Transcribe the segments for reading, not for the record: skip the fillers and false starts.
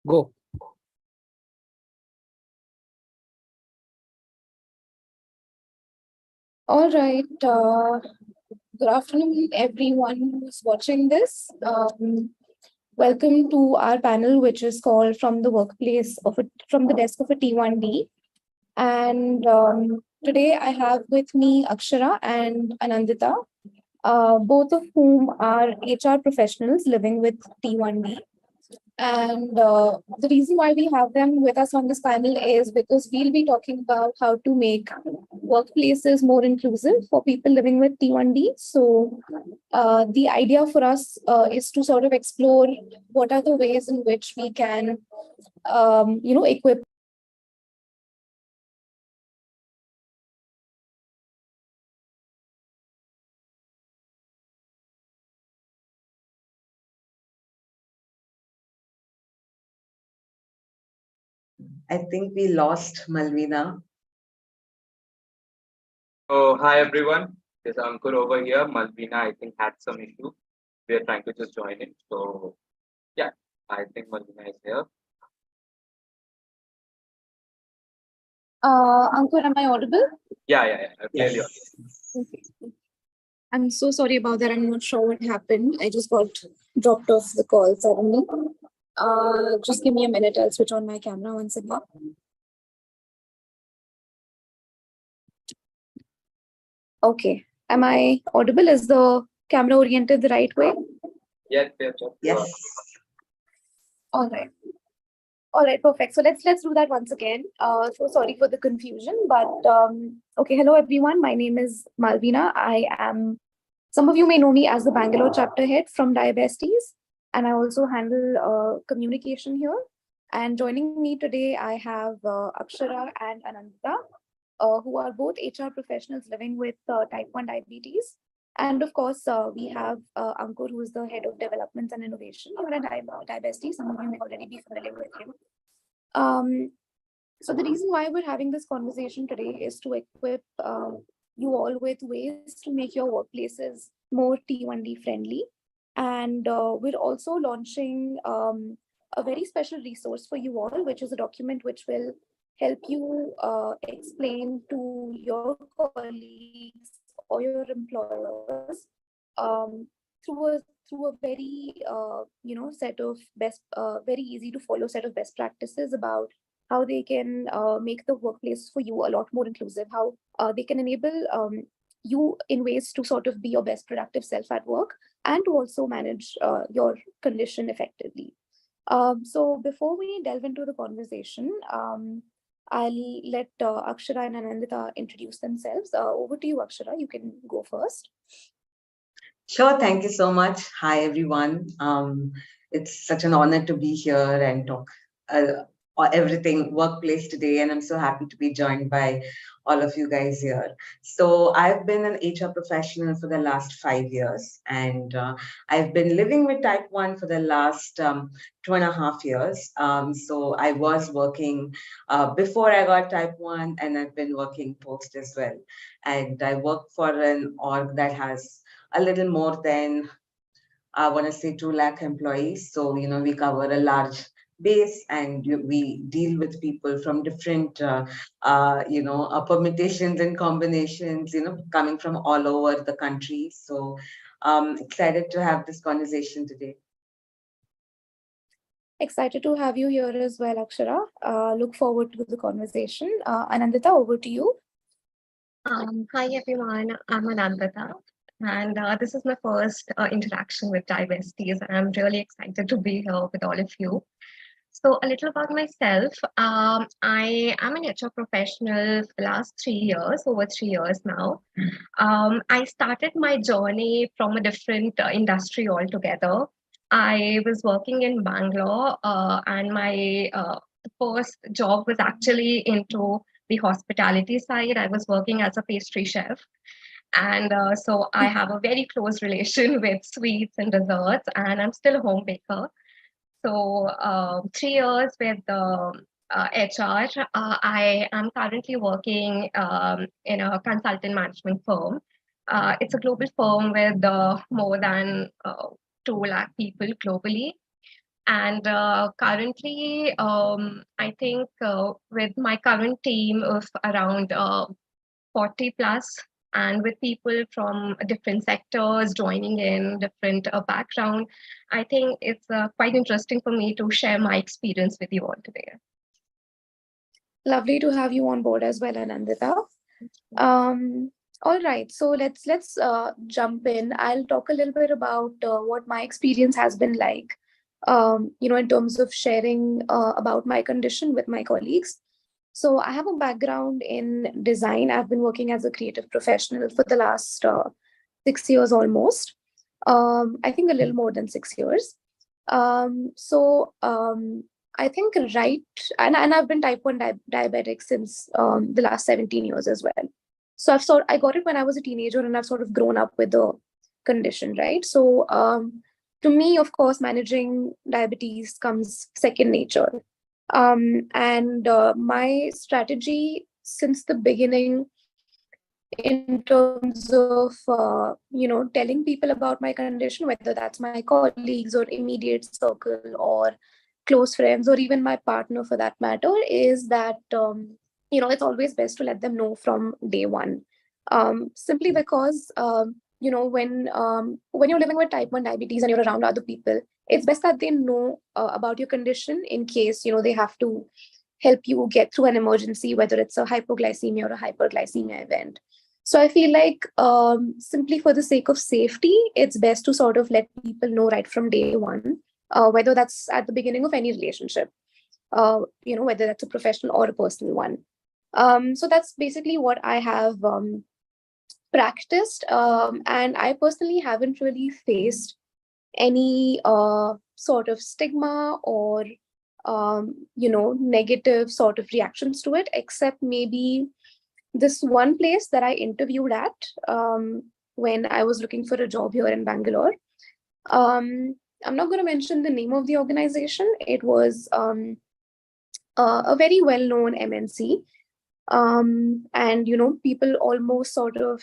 Go. All right. Good afternoon, everyone who's watching this. Welcome to our panel, which is called "From the Workplace of from the Desk of a T1D." And today I have with me Akshara and Anindita, both of whom are HR professionals living with T1D. And the reason why we have them with us on this panel is because we'll be talking about how to make workplaces more inclusive for people living with T1D. So the idea for us is to sort of explore what are the ways in which we can, equip. I think we lost Malveena. Oh, hi everyone. There's Ankur over here. Malveena, I think, had some issue. We are trying to just join in. So, yeah, I think Malveena is here. Ankur, am I audible? Yeah. Clearly. Yes. Okay. I'm so sorry about that. I'm not sure what happened. I just got dropped off the call suddenly. Just give me a minute. I'll switch on my camera once again. Okay. Am I audible? Is the camera oriented the right way? Yes. Yes. All right. All right, perfect. So let's do that once again. So sorry for the confusion, but okay. Hello, everyone. My name is Malveena. Some of you may know me as the Bangalore chapter head from Diabesties, and I also handle communication here. And joining me today, I have Akshara and Anindita, who are both HR professionals living with type 1 diabetes. And of course, we have Ankur, who is the head of development and innovation here at Diabesties. Some of you may already be familiar with him. So the reason why we're having this conversation today is to equip you all with ways to make your workplaces more T1D friendly. And we're also launching a very special resource for you all, which is a document which will help you explain to your colleagues or your employers through a very set of very easy to follow set of best practices about how they can make the workplace for you a lot more inclusive, how they can enable you in ways to sort of be your best productive self at work and to also manage your condition effectively. So before we delve into the conversation, I'll let Akshara and Anindita introduce themselves. Over to you, Akshara. You can go first. Sure. Thank you so much. Hi, everyone. It's such an honor to be here and talk everything workplace today. And I'm so happy to be joined by all of you guys here. So I've been an HR professional for the last 5 years, and I've been living with type 1 for the last 2.5 years. So I was working before I got type 1, and I've been working post as well. And I work for an org that has a little more than, I want to say, 2 lakh employees. So, we cover a large base, and we deal with people from different, permutations and combinations, coming from all over the country. So excited to have this conversation today. Excited to have you here as well, Akshara. Look forward to the conversation. Anindita, over to you. Hi, everyone. I'm Anindita. And this is my first interaction with Diabesties, and I'm really excited to be here with all of you. So a little about myself. I am an HR professional for the last 3 years, over 3 years now. I started my journey from a different industry altogether. I was working in Bangalore, and my first job was actually into the hospitality side. I was working as a pastry chef. And so I have a very close relation with sweets and desserts, and I'm still a home baker. So 3 years with the HR. I am currently working in a consultant management firm. It's a global firm with more than 2 lakh people globally. And currently, I think with my current team of around 40 plus, and with people from different sectors joining in, different background, I think it's quite interesting for me to share my experience with you all today. Lovely to have you on board as well, Anindita. All right, so let's jump in. I'll talk a little bit about what my experience has been like, in terms of sharing about my condition with my colleagues. So I have a background in design. I've been working as a creative professional for the last 6 years almost. I think a little more than 6 years. I think and I've been type 1 diabetic since the last 17 years as well. So I got it when I was a teenager, and I've sort of grown up with the condition, right? So to me, of course, managing diabetes comes second nature. And my strategy since the beginning in terms of telling people about my condition, whether that's my colleagues or immediate circle or close friends or even my partner for that matter, is that it's always best to let them know from day one, simply because when you're living with type 1 diabetes and you're around other people, it's best that they know about your condition in case they have to help you get through an emergency, whether it's a hypoglycemia or a hyperglycemia event. So I feel like simply for the sake of safety, it's best to sort of let people know right from day one, whether that's at the beginning of any relationship, whether that's a professional or a personal one. So that's basically what I have practiced. And I personally haven't really faced any sort of stigma or, negative sort of reactions to it, except maybe this one place that I interviewed at when I was looking for a job here in Bangalore. I'm not going to mention the name of the organization. It was a very well-known MNC. And, people almost sort of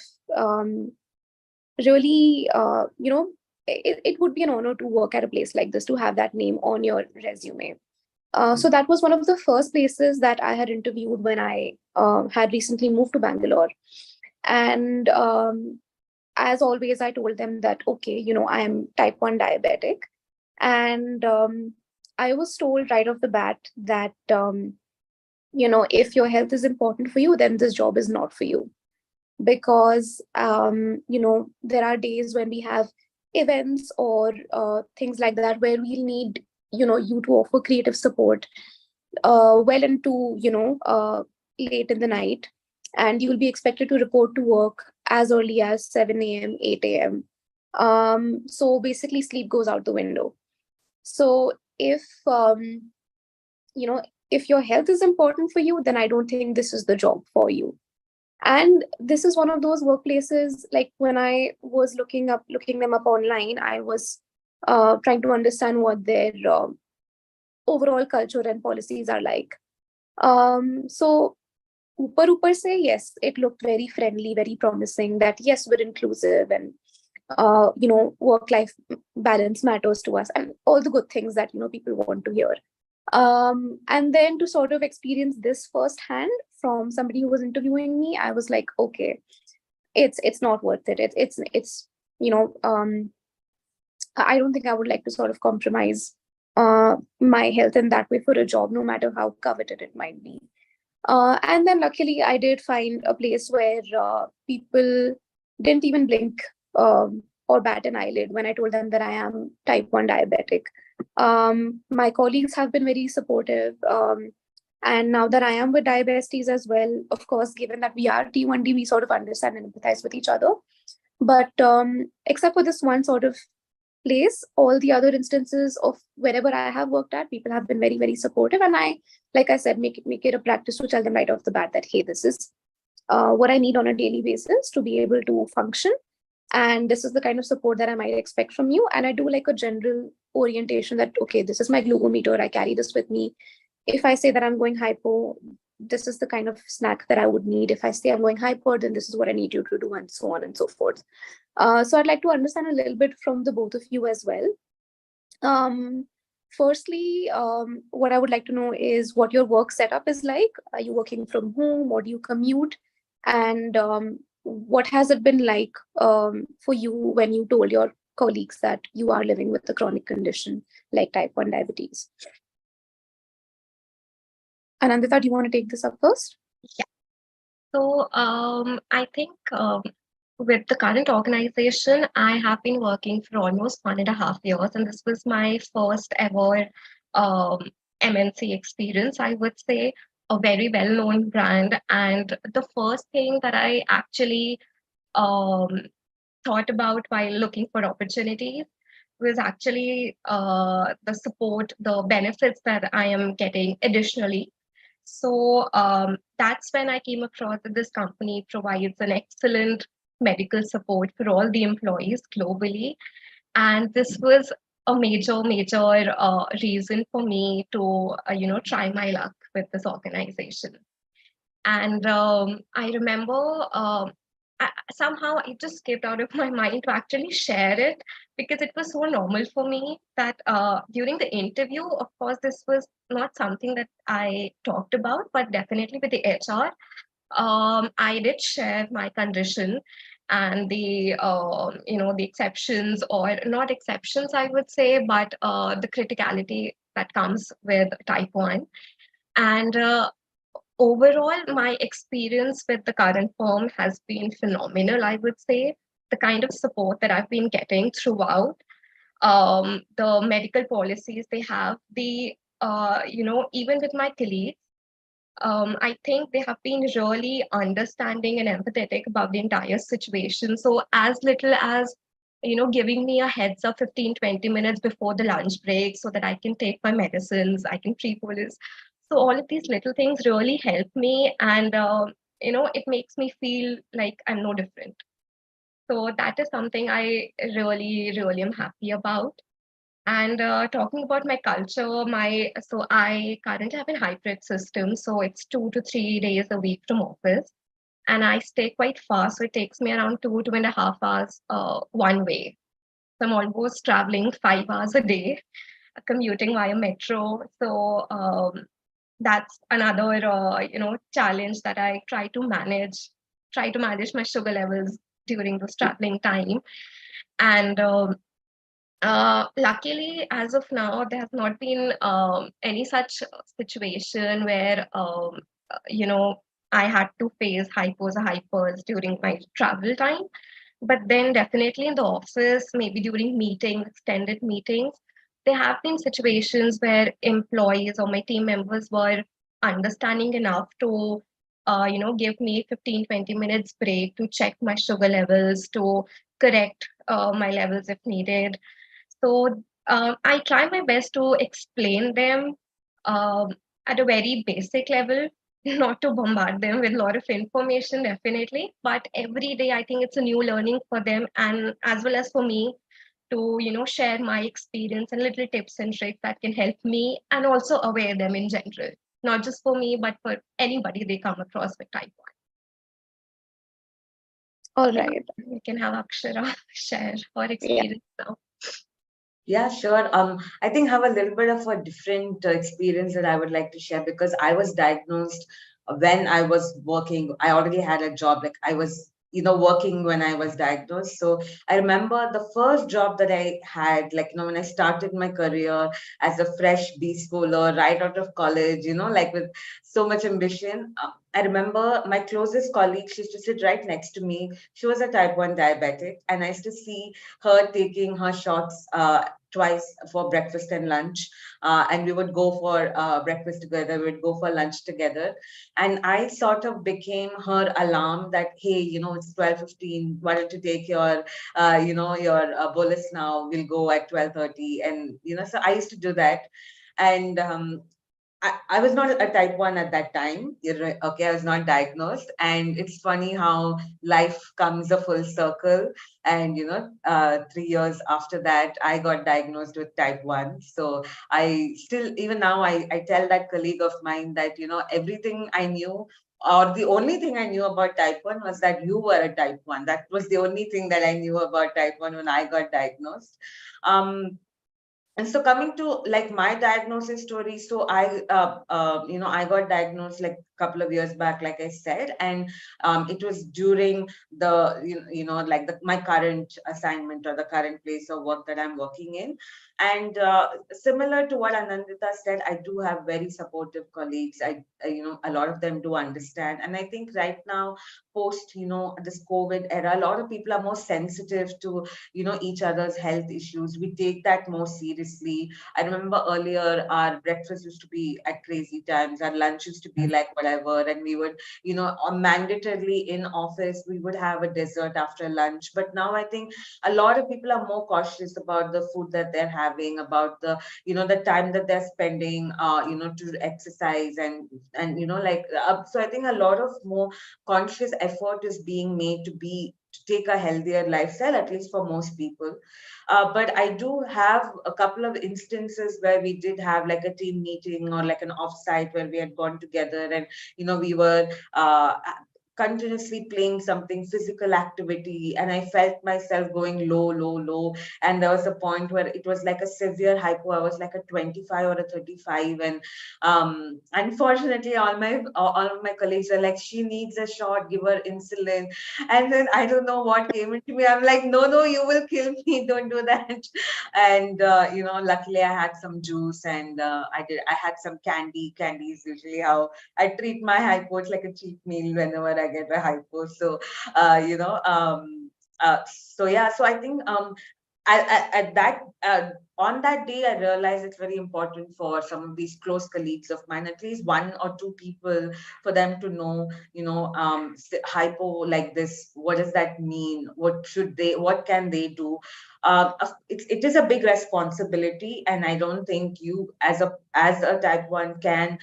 really, it would be an honor to work at a place like this, to have that name on your resume. So that was one of the first places that I had interviewed when I had recently moved to Bangalore. And as always, I told them that, okay, I am type 1 diabetic. And I was told right off the bat that, if your health is important for you, then this job is not for you. Because, there are days when we have events or things like that where we'll need you to offer creative support well into late in the night, and you'll be expected to report to work as early as 7 a.m 8 a.m. So basically sleep goes out the window. So if your health is important for you, then I don't think this is the job for you. And this is one of those workplaces, like when I was looking them up online, I was trying to understand what their overall culture and policies are like. So upar se, yes, it looked very friendly, very promising, that yes, we're inclusive, and work-life balance matters to us, and all the good things that people want to hear. And then to sort of experience this firsthand from somebody who was interviewing me, I was like, okay, it's not worth it. It's I don't think I would like to sort of compromise my health in that way for a job, no matter how coveted it might be. And then luckily, I did find a place where people didn't even blink or bat an eyelid when I told them that I am type 1 diabetic. My colleagues have been very supportive. And now that I am with Diabesties as well, of course, given that we are T1D, we sort of understand and empathize with each other. But except for this one sort of place, all the other instances of wherever I have worked at, people have been very, very supportive. And I, like I said, make it a practice to tell them right off the bat that, hey, this is what I need on a daily basis to be able to function. And this is the kind of support that I might expect from you. And I do like a general orientation that, okay, this is my glucometer, I carry this with me. If I say that I'm going hypo, this is the kind of snack that I would need. If I say I'm going hyper, then this is what I need you to do, and so on and so forth. So I'd like to understand a little bit from the both of you as well. firstly, what I would like to know is what your work setup is like. Are you working from home or do you commute? And what has it been like for you when you told your colleagues that you are living with a chronic condition like type 1 diabetes? Anindita, do you want to take this up first? Yeah. So I think with the current organization, I have been working for almost 1.5 years, and this was my first ever um, MNC experience. I would say a very well-known brand, and the first thing that I actually um, thought about while looking for opportunities was actually the support, the benefits that I am getting additionally. So that's when I came across that this company provides an excellent medical support for all the employees globally. And this was a major reason for me to, try my luck with this organization. And I remember somehow it just skipped out of my mind to actually share it because it was so normal for me that during the interview, of course, this was not something that I talked about, but definitely with the HR, I did share my condition and the exceptions or not exceptions, I would say, but the criticality that comes with type 1. And overall, my experience with the current firm has been phenomenal, I would say. The kind of support that I've been getting throughout, the medical policies they have, even with my colleagues, I think they have been really understanding and empathetic about the entire situation. So, as little as giving me a heads up 15-20 minutes before the lunch break so that I can take my medicines, I can pre-bolus. So all of these little things really help me, and it makes me feel like I'm no different. So that is something I really am happy about. And talking about my culture, I currently have a hybrid system, so it's 2 to 3 days a week from office, and I stay quite far, so it takes me around 2.5 hours one way. So I'm almost traveling 5 hours a day, commuting via metro. So that's another challenge that I try to manage my sugar levels during this traveling time. And luckily, as of now, there has not been any such situation where I had to face hypos or hypers during my travel time. But then definitely in the office, maybe during meetings, extended meetings, there have been situations where employees or my team members were understanding enough to give me 15-20 minutes break to check my sugar levels, to correct my levels if needed. So I try my best to explain them um, at a very basic level, not to bombard them with a lot of information, definitely. But every day, I think it's a new learning for them, and as well as for me to share my experience and little tips and tricks that can help me and also aware them in general, not just for me, but for anybody they come across with type 1. All right. We can have Akshara share her experience now. Yeah, sure. I think I have a little bit of a different experience that I would like to share because I was diagnosed when I was working. I already had a job, like I was, working when I was diagnosed. So I remember the first job that I had, like, when I started my career as a fresh B schooler right out of college, like with so much ambition. I remember my closest colleague, she used to sit right next to me. She was a type 1 diabetic, and I used to see her taking her shots twice for breakfast and lunch. And we would go for breakfast together, we would go for lunch together. And I sort of became her alarm that, hey, it's 12:15. Why don't you take your, your bolus now? We'll go at 12:30. And, so I used to do that. And I was not a type 1 at that time. Okay, I was not diagnosed. And it's funny how life comes a full circle. And, 3 years after that, I got diagnosed with type 1. So I still, even now, I tell that colleague of mine that, everything I knew, or the only thing I knew about type 1 was that you were a type 1. That was the only thing that I knew about type 1 when I got diagnosed. Um, And so coming to like my diagnosis story, so I got diagnosed like a couple of years back, like I said, and it was during the like my current assignment or the current place of work that I'm working in. And similar to what Anindita said, I do have very supportive colleagues. A lot of them do understand, and I think right now, post this COVID era, a lot of people are more sensitive to each other's health issues. We take that more seriously. I remember earlier our breakfast used to be at crazy times, our lunch used to be like whatever, and we would mandatorily in office we would have a dessert after lunch. But now I think a lot of people are more cautious about the food that they're having, about the the time that they're spending to exercise, and so I think a lot of more conscious effort is being made to take a healthier lifestyle, at least for most people. But I do have a couple of instances where we did have like a team meeting or like an offsite where we had gone together, and we were continuously playing something physical activity, and I felt myself going low, and there was a point where it was like a severe hypo. I was like a 25 or a 35, and unfortunately all of my colleagues are like, she needs a shot, give her insulin. And then I don't know what came into me. I'm like, no, you will kill me, don't do that. And luckily I had some juice, and I had some candy is usually how I treat my hypo. It's like a cheat meal whenever I get a hypo. So so yeah, so I think at that on that day, I realized it's very important for some of these close colleagues of mine, at least one or two people, for them to know, hypo like this. What does that mean? What can they do? It is a big responsibility, and I don't think you, as a type 1, can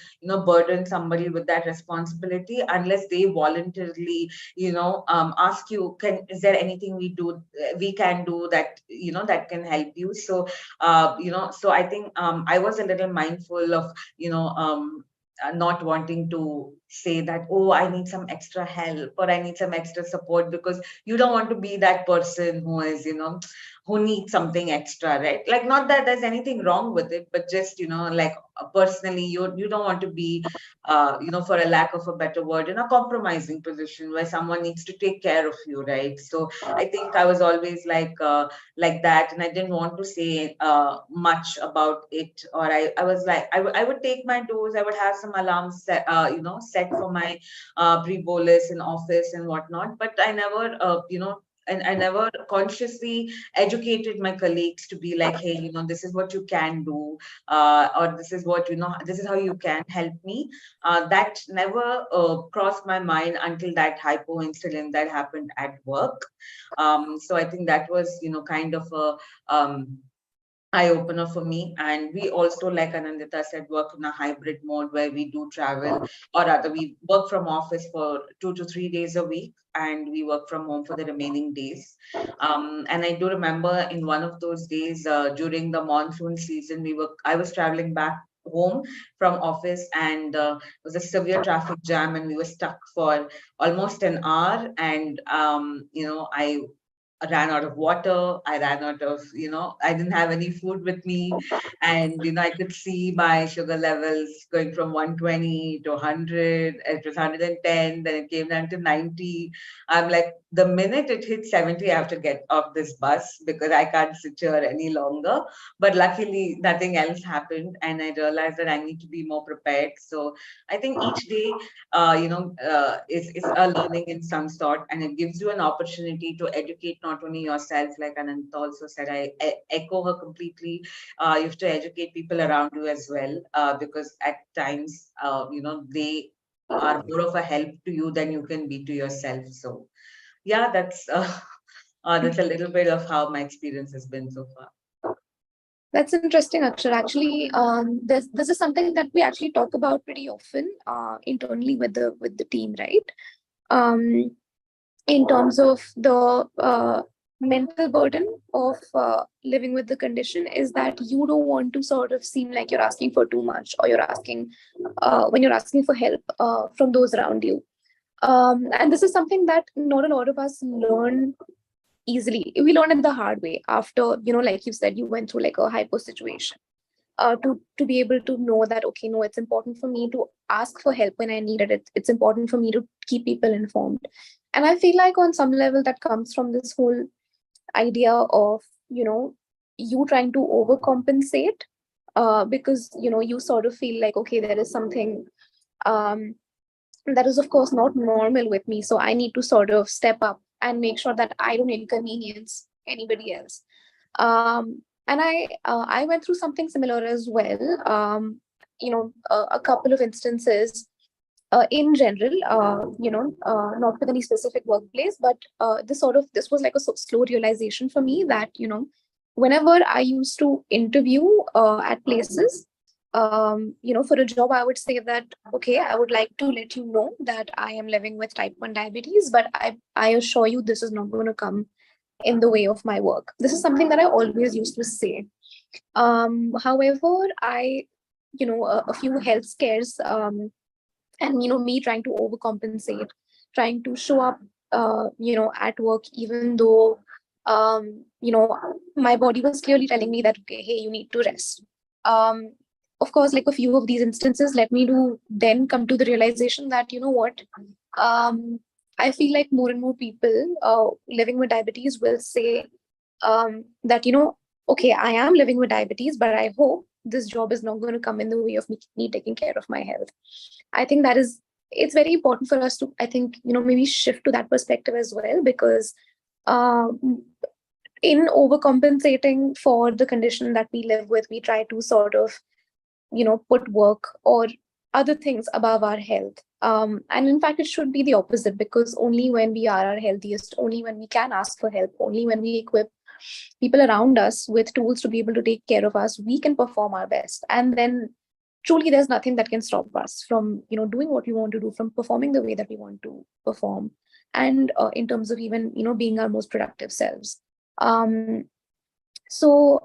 burden somebody with that responsibility unless they voluntarily ask you, is there anything we can do that that can help you. So so I think I was a little mindful of not wanting to say that, oh, I need some extra help or I need some extra support, because you don't want to be that person who is who needs something extra, right? Like, not that there's anything wrong with it, but just like personally, you don't want to be for a lack of a better word, in a compromising position where someone needs to take care of you, right? So I think I was always like that, and I didn't want to say much about it. Or I was like, I would take my dose. I would have some alarms set, set for my pre-bolus in office and whatnot, but I never and I never consciously educated my colleagues to be like, hey, this is what you can do, or this is what this is how you can help me. That never crossed my mind until that hypoinsulin that happened at work. So I think that was kind of a eye opener for me. And we also, like Anindita said, work in a hybrid mode where we do travel, or rather we work from office for 2 to 3 days a week, and we work from home for the remaining days. And I do remember in one of those days during the monsoon season, I was traveling back home from office, and it was a severe traffic jam, and we were stuck for almost an hour. And I ran out of water. I ran out of, I didn't have any food with me. And, I could see my sugar levels going from 120 to 100. It was 110. Then it came down to 90. I'm like, the minute it hit 70, I have to get off this bus because I can't sit here any longer. But luckily, nothing else happened. And I realized that I need to be more prepared. So I think each day, is a learning in some sort, and it gives you an opportunity to educate not only yourself, like Ananta also said. I echo her completely. You have to educate people around you as well, because at times, they are more of a help to you than you can be to yourself. So, yeah, that's a little bit of how my experience has been so far. That's interesting, Akshara. Actually, this is something that we actually talk about pretty often internally with the team, right? In terms of the mental burden of living with the condition, is that you don't want to sort of seem like you're asking for too much, or you're asking when you're asking for help from those around you. And this is something that not a lot of us learn easily. We learn it the hard way after, like you said, you went through like a hypo situation. To be able to know that, okay, no, it's important for me to ask for help when I needed it. It's important for me to keep people informed. And I feel like on some level that comes from this whole idea of, you trying to overcompensate, because, you sort of feel like, okay, there is something um, that is of course not normal with me. So I need to sort of step up and make sure that I don't inconvenience anybody else. And I went through something similar as well. A couple of instances in general, not with any specific workplace, but this was like a slow realization for me that, whenever I used to interview at places, for a job, I would say that, okay, I would like to let you know that I am living with type 1 diabetes, but I assure you this is not going to come in the way of my work. This is something that I always used to say. However, a few health scares, and me trying to overcompensate, trying to show up at work, even though my body was clearly telling me that, okay, hey, you need to rest. Of course, like a few of these instances led me to then come to the realization that, what, I feel like more and more people living with diabetes will say that, okay, I am living with diabetes, but I hope this job is not going to come in the way of me taking care of my health. I think it's very important for us to, I think, maybe shift to that perspective as well, because in overcompensating for the condition that we live with, we try to sort of, put work or other things above our health. And in fact, it should be the opposite, because only when we are our healthiest, only when we can ask for help, only when we equip people around us with tools to be able to take care of us, we can perform our best. And then truly there's nothing that can stop us from, doing what we want to do, from performing the way that we want to perform. And in terms of even, being our most productive selves. So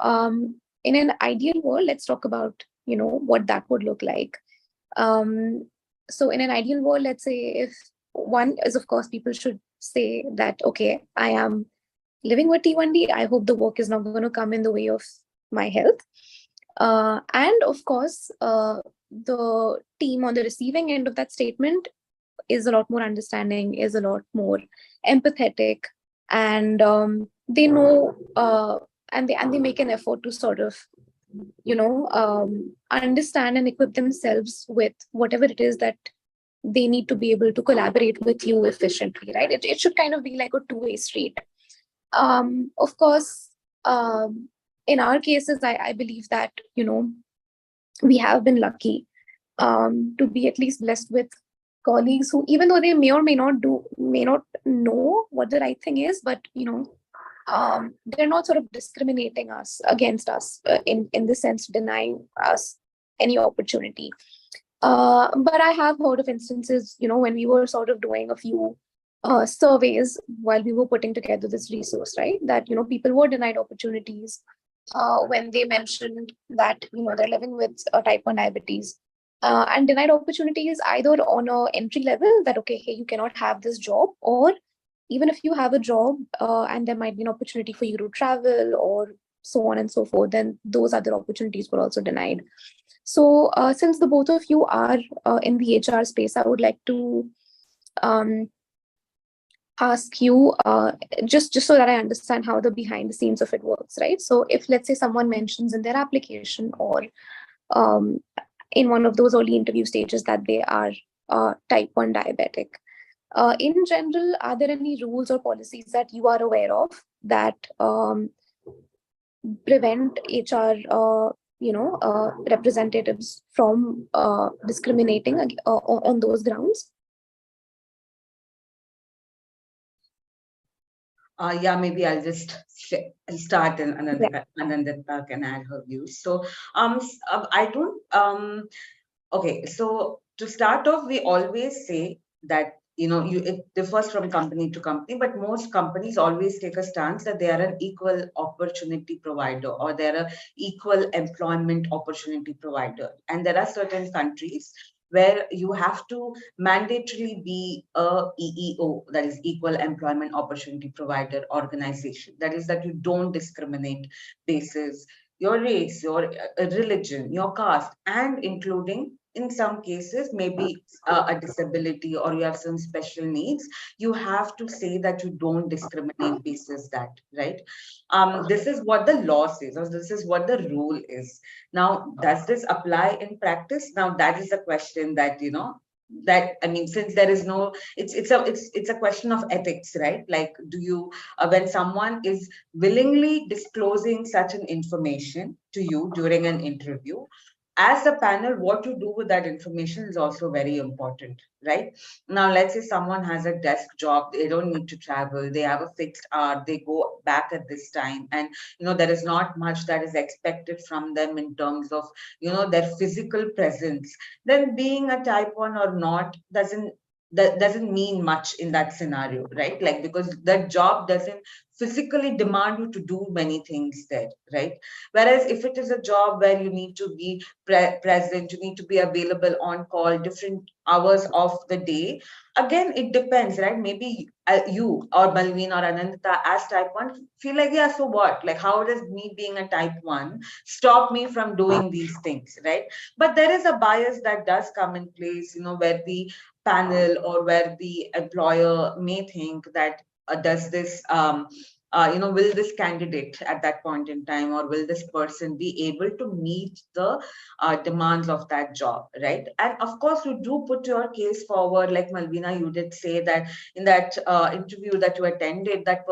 in an ideal world, let's talk about, what that would look like. So in an ideal world, let's say, if one is, of course, people should say that, okay, I am living with T1D. I hope the work is not going to come in the way of my health. And of course, the team on the receiving end of that statement is a lot more understanding, is a lot more empathetic, and they know, and they make an effort to sort of, understand and equip themselves with whatever it is that they need to be able to collaborate with you efficiently, right? It should kind of be like a two-way street. Of course, in our cases, I believe that, we have been lucky to be at least blessed with colleagues who, even though they may or may not know what the right thing is, but, they're not sort of discriminating against us in the sense, denying us any opportunity. But I have heard of instances, when we were sort of doing a few surveys while we were putting together this resource, right? That, people were denied opportunities when they mentioned that, they're living with type 1 diabetes, and denied opportunities either on a entry level that, okay, hey, you cannot have this job, or even if you have a job and there might be an opportunity for you to travel or so on and so forth, then those other opportunities were also denied. So since the both of you are in the HR space, I would like to ask you, just so that I understand how the behind the scenes of it works, right? So if, let's say, someone mentions in their application or in one of those early interview stages that they are type 1 diabetic, in general, are there any rules or policies that you are aware of that prevent HR representatives from discriminating on those grounds? Yeah, maybe I'll just start, and Anindita can add her views. So, I don't. Okay, so to start off, we always say that, it differs from company to company, but most companies always take a stance that they are an equal opportunity provider, or they're an equal employment opportunity provider. And there are certain countries where you have to mandatorily be a EEO, that is Equal Employment Opportunity Provider organization. That is that you don't discriminate basis your race, your religion, your caste, and including in some cases maybe a disability or you have some special needs. You have to say that you don't discriminate basis that, right? This is what the law says, or this is what the rule is. Now, does this apply in practice? Now, that is a question that, that, I mean, since there is no, it's a question of ethics, right? Like, do you, when someone is willingly disclosing such an information to you during an interview, as a panel, what you do with that information is also very important, right? Now, let's say someone has a desk job, they don't need to travel, they have a fixed hour, they go back at this time, and there is not much that is expected from them in terms of their physical presence. Then being a type 1 or not doesn't mean much in that scenario, right? Like, because that job doesn't physically demand you to do many things there, right? Whereas if it is a job where you need to be present, you need to be available on call different hours of the day, again it depends, right? Maybe you or Malveena or Anindita as type 1 feel like, yeah, so what, like how does me being a type 1 stop me from doing these things, right? But there is a bias that does come in place, where the panel or where the employer may think that does this will this candidate at that point in time, or will this person be able to meet the demands of that job, right? And of course, you do put your case forward, like Malveena, you did say that in that interview that you attended, that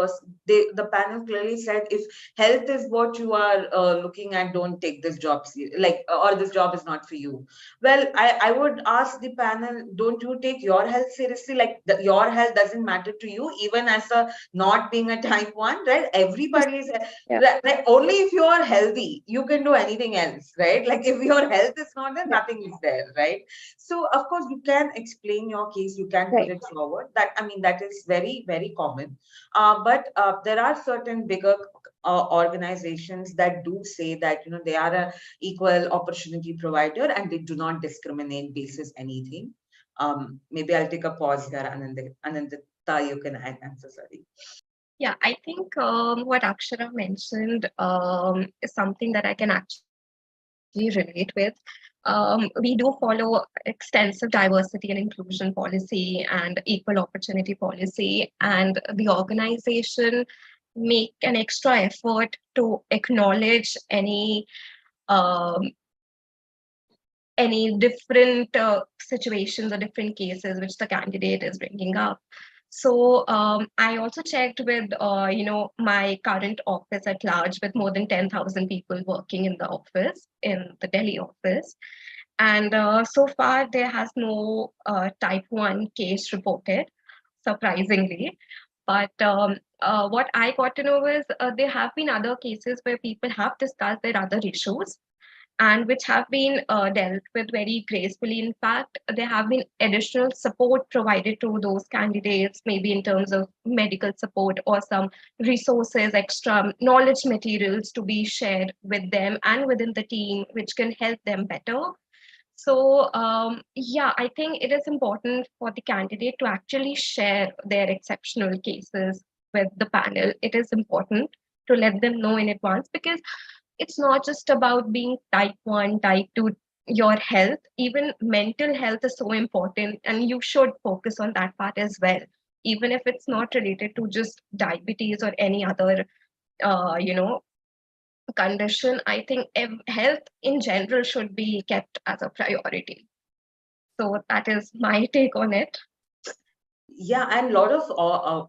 the panel clearly said, if health is what you are looking at, don't take this job, like, or this job is not for you. Well, I would ask the panel, don't you take your health seriously? Like, your health doesn't matter to you, even as a not being a type 1, right? Everybody is Yeah. like, only if you are healthy, you can do anything else, right? Like, if your health is not there, nothing is there, right? So, of course, you can explain your case, you can put Right. it forward. That, I mean, that is very, very common. But there are certain bigger organizations that do say that they are a equal opportunity provider and they do not discriminate basis anything. Maybe I'll take a pause here, Anindita, you can add. I'm so sorry. Yeah, I think what Akshara mentioned is something that I can actually relate with. We do follow extensive diversity and inclusion policy and equal opportunity policy, and the organization make an extra effort to acknowledge um, any different situations or different cases which the candidate is bringing up. So I also checked with my current office at large, with more than 10,000 people working in the office, in the Delhi office, and so far there has no type 1 case reported, surprisingly. But what I got to know is there have been other cases where people have discussed their other issues and which have been dealt with very gracefully. In fact, there have been additional support provided to those candidates, maybe in terms of medical support or some resources, extra knowledge materials to be shared with them and within the team, which can help them better. So, yeah, I think it is important for the candidate to actually share their exceptional cases with the panel. It is important to let them know in advance, because it's not just about being type 1, type 2, your health, even mental health is so important, and you should focus on that part as well, even if it's not related to just diabetes or any other, uh, you know, condition. I think health in general should be kept as a priority. So that is my take on it. Yeah, and a lot of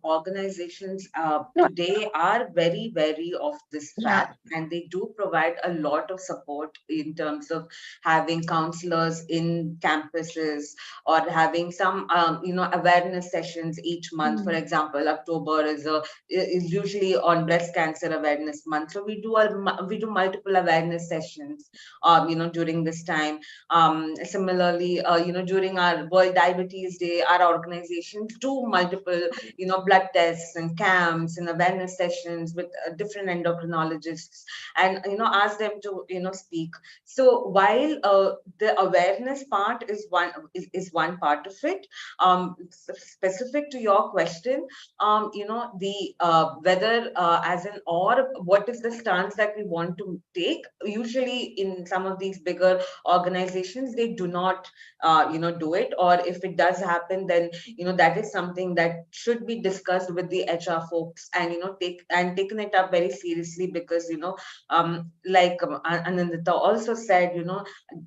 organizations No. today are very wary of this Yeah. fact, and they do provide a lot of support in terms of having counselors in campuses or having some, awareness sessions each month. For example, October is usually on breast cancer awareness month, so we do multiple awareness sessions, during this time. Similarly, during our World Diabetes Day, our organization do multiple, blood tests and camps and awareness sessions with different endocrinologists, and ask them to speak. So while the awareness part is one part of it, specific to your question, the whether as an or what is the stance that we want to take. Usually in some of these bigger organizations, they do not do it, or if it does happen, then that is something that should be discussed with the HR folks, and taken it up very seriously, because like Anindita also said,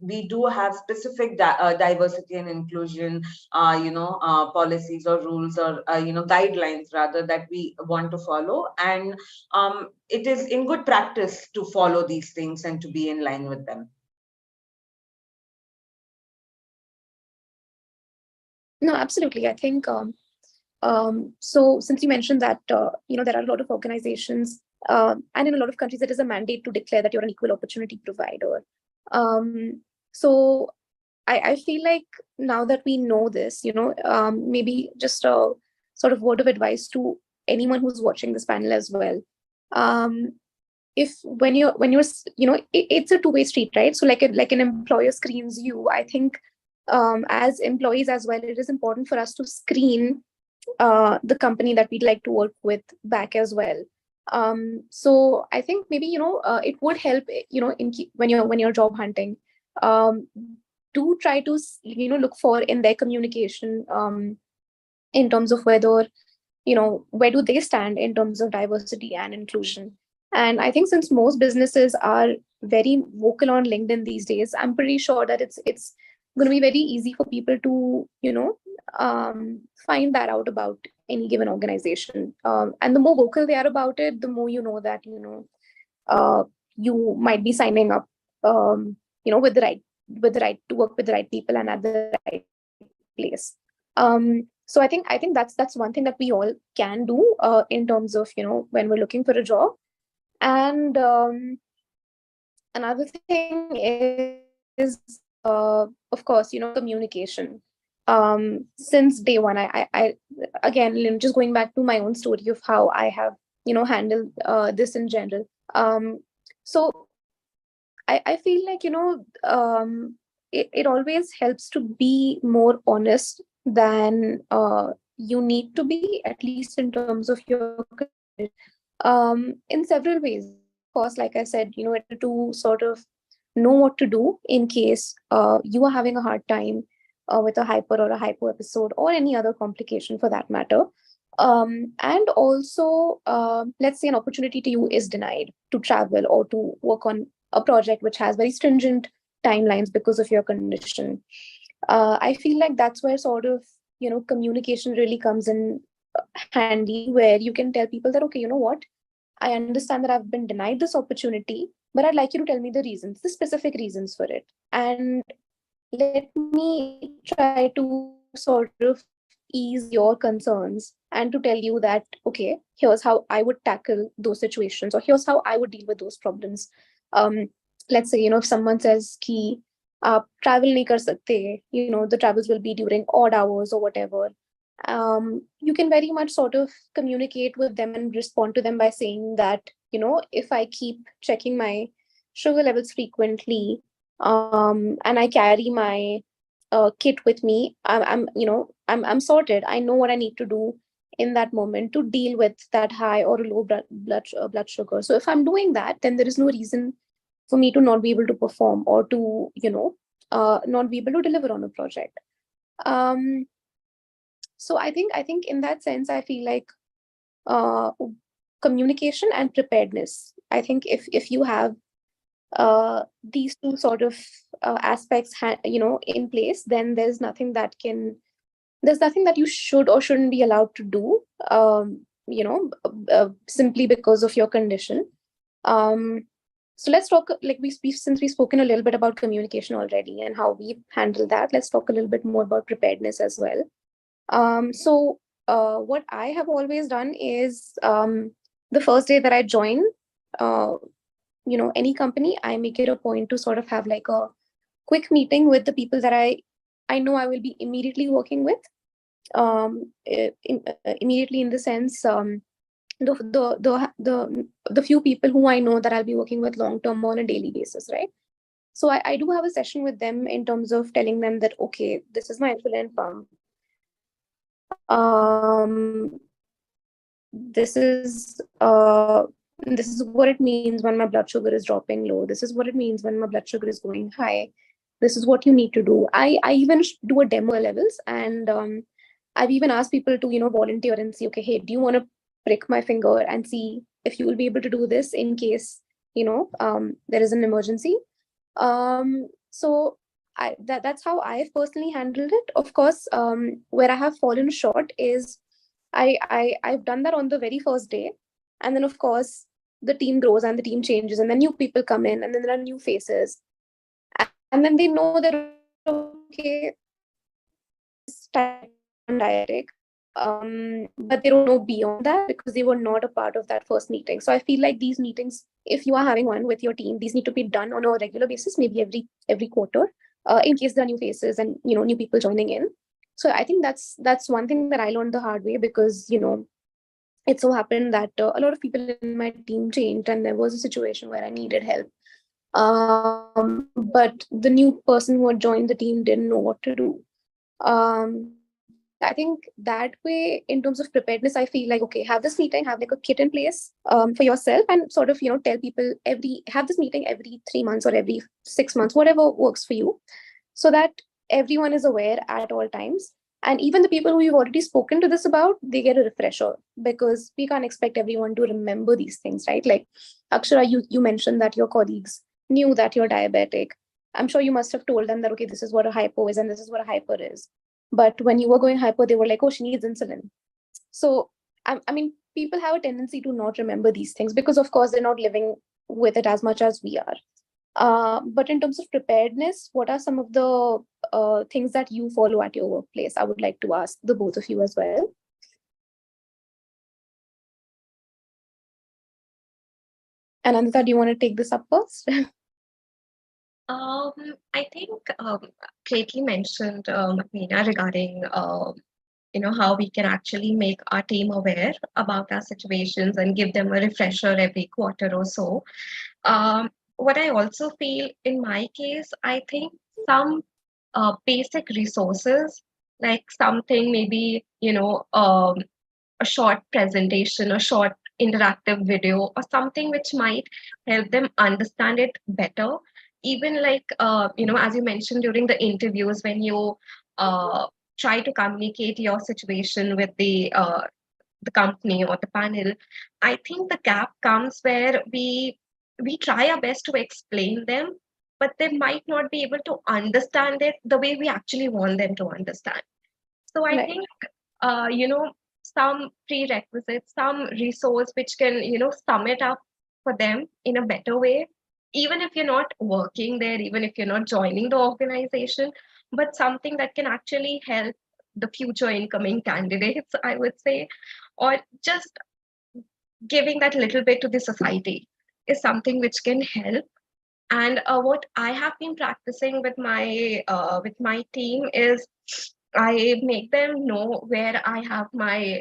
we do have specific diversity and inclusion policies or rules, or guidelines rather, that we want to follow, and it is in good practice to follow these things and to be in line with them. No, absolutely. I think so. Since you mentioned that there are a lot of organizations, and in a lot of countries, there is a mandate to declare that you're an equal opportunity provider. So I feel like now that we know this, maybe just a sort of word of advice to anyone who's watching this panel as well. If when you're it's a two-way street, right? So like an employer screens you, I think as employees as well, it is important for us to screen the company that we'd like to work with back as well. So I think maybe it would help when you're job hunting, do try to look for in their communication in terms of whether where do they stand in terms of diversity and inclusion. And I think since most businesses are very vocal on LinkedIn these days, I'm pretty sure that it's going to be very easy for people to find that out about any given organization, and the more vocal they are about it, the more that you might be signing up with the right to work with the right people and at the right place. So I think that's one thing that we all can do in terms of when we're looking for a job. And another thing is of course communication. Since day one, I again, just going back to my own story of how I have handled this in general. So I feel like it always helps to be more honest than you need to be, at least in terms of your in several ways. Of course, like I said, to sort of know what to do in case you are having a hard time with a hyper or a hypo episode, or any other complication for that matter. And also, let's say an opportunity to you is denied to travel or to work on a project which has very stringent timelines because of your condition. I feel like that's where sort of communication really comes in handy, where you can tell people that, okay, you know what, I understand that I've been denied this opportunity, but I'd like you to tell me the reasons, the specific reasons for it, and let me try to sort of ease your concerns and to tell you that, okay, here's how I would tackle those situations, or here's how I would deal with those problems. Let's say if someone says ki travel nahi kar sakte, the travels will be during odd hours or whatever, you can very much sort of communicate with them and respond to them by saying that if I keep checking my sugar levels frequently, and I carry my kit with me, I'm sorted. I know what I need to do in that moment to deal with that high or low blood sugar. So if I'm doing that, then there is no reason for me to not be able to perform, or to not be able to deliver on a project. So I think in that sense, I feel like communication and preparedness. I think if you have these two sort of aspects in place, then there's nothing that you should or shouldn't be allowed to do simply because of your condition. So let's talk, like since we've spoken a little bit about communication already and how we handle that, let's talk a little bit more about preparedness as well. So what I have always done is, the first day that I join any company, I make it a point to sort of have like a quick meeting with the people that I know I will be immediately working with. immediately, in the sense, the few people who I know that I'll be working with long term on a daily basis, right? So I do have a session with them in terms of telling them that, okay, this is my insulin pump. This is what it means when my blood sugar is dropping low. This is what it means when my blood sugar is going high. This is what you need to do. I even do a demo levels, and I've even asked people to, volunteer and see, okay, hey, do you want to prick my finger and see if you will be able to do this in case, there is an emergency. So that's how I've personally handled it. Of course, where I have fallen short is I've done that on the very first day, and then of course the team grows and the team changes, and then new people come in, and then there are new faces, and then they know that, okay, diabetic, but they don't know beyond that because they were not a part of that first meeting. So I feel like these meetings, if you are having one with your team, these need to be done on a regular basis, maybe every quarter, in case there are new faces and new people joining in. So I think that's one thing that I learned the hard way, because it so happened that a lot of people in my team changed, and there was a situation where I needed help. But the new person who had joined the team didn't know what to do. So I think that way, in terms of preparedness, I feel like, okay, have this meeting, have like a kit in place for yourself, and sort of, tell people have this meeting every 3 months or every 6 months, whatever works for you, so that everyone is aware at all times. And even the people who you've already spoken to this about, they get a refresher, because we can't expect everyone to remember these things, right? Like, Akshara, you mentioned that your colleagues knew that you're diabetic. I'm sure you must have told them that, okay, this is what a hypo is and this is what a hyper is. But when you were going hyper, they were like, oh, she needs insulin. So, I mean, people have a tendency to not remember these things because, of course, they're not living with it as much as we are. But in terms of preparedness, what are some of the things that you follow at your workplace? I would like to ask the both of you as well. Anindita, do you want to take this up first? I think Clayton mentioned Malveena regarding how we can actually make our team aware about our situations and give them a refresher every quarter or so. What I also feel in my case, I think some basic resources, like something maybe a short presentation, a short interactive video, or something which might help them understand it better. Even like, as you mentioned during the interviews, when you try to communicate your situation with the company or the panel, I think the gap comes where we try our best to explain them, but they might not be able to understand it the way we actually want them to understand. So I Right. think some prerequisites, some resource which can sum it up for them in a better way, even if you're not working there, even if you're not joining the organization, but something that can actually help the future incoming candidates, I would say, or just giving that little bit to the society is something which can help. And what I have been practicing with my team is I make them know where I have my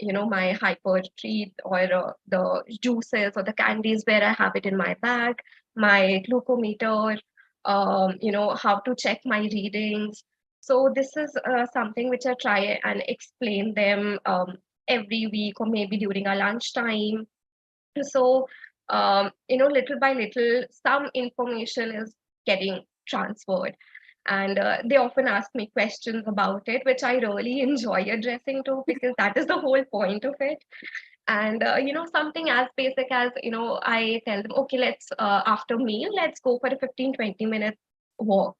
my hyper treat, or the juices or the candies, where I have it in my bag, my glucometer, how to check my readings. So this is something which I try and explain them every week, or maybe during our lunchtime. So little by little, some information is getting transferred, and they often ask me questions about it, which I really enjoy addressing to, because that is the whole point of it. And something as basic as, I tell them, okay, let's after meal, let's go for a 15-20 minute walk.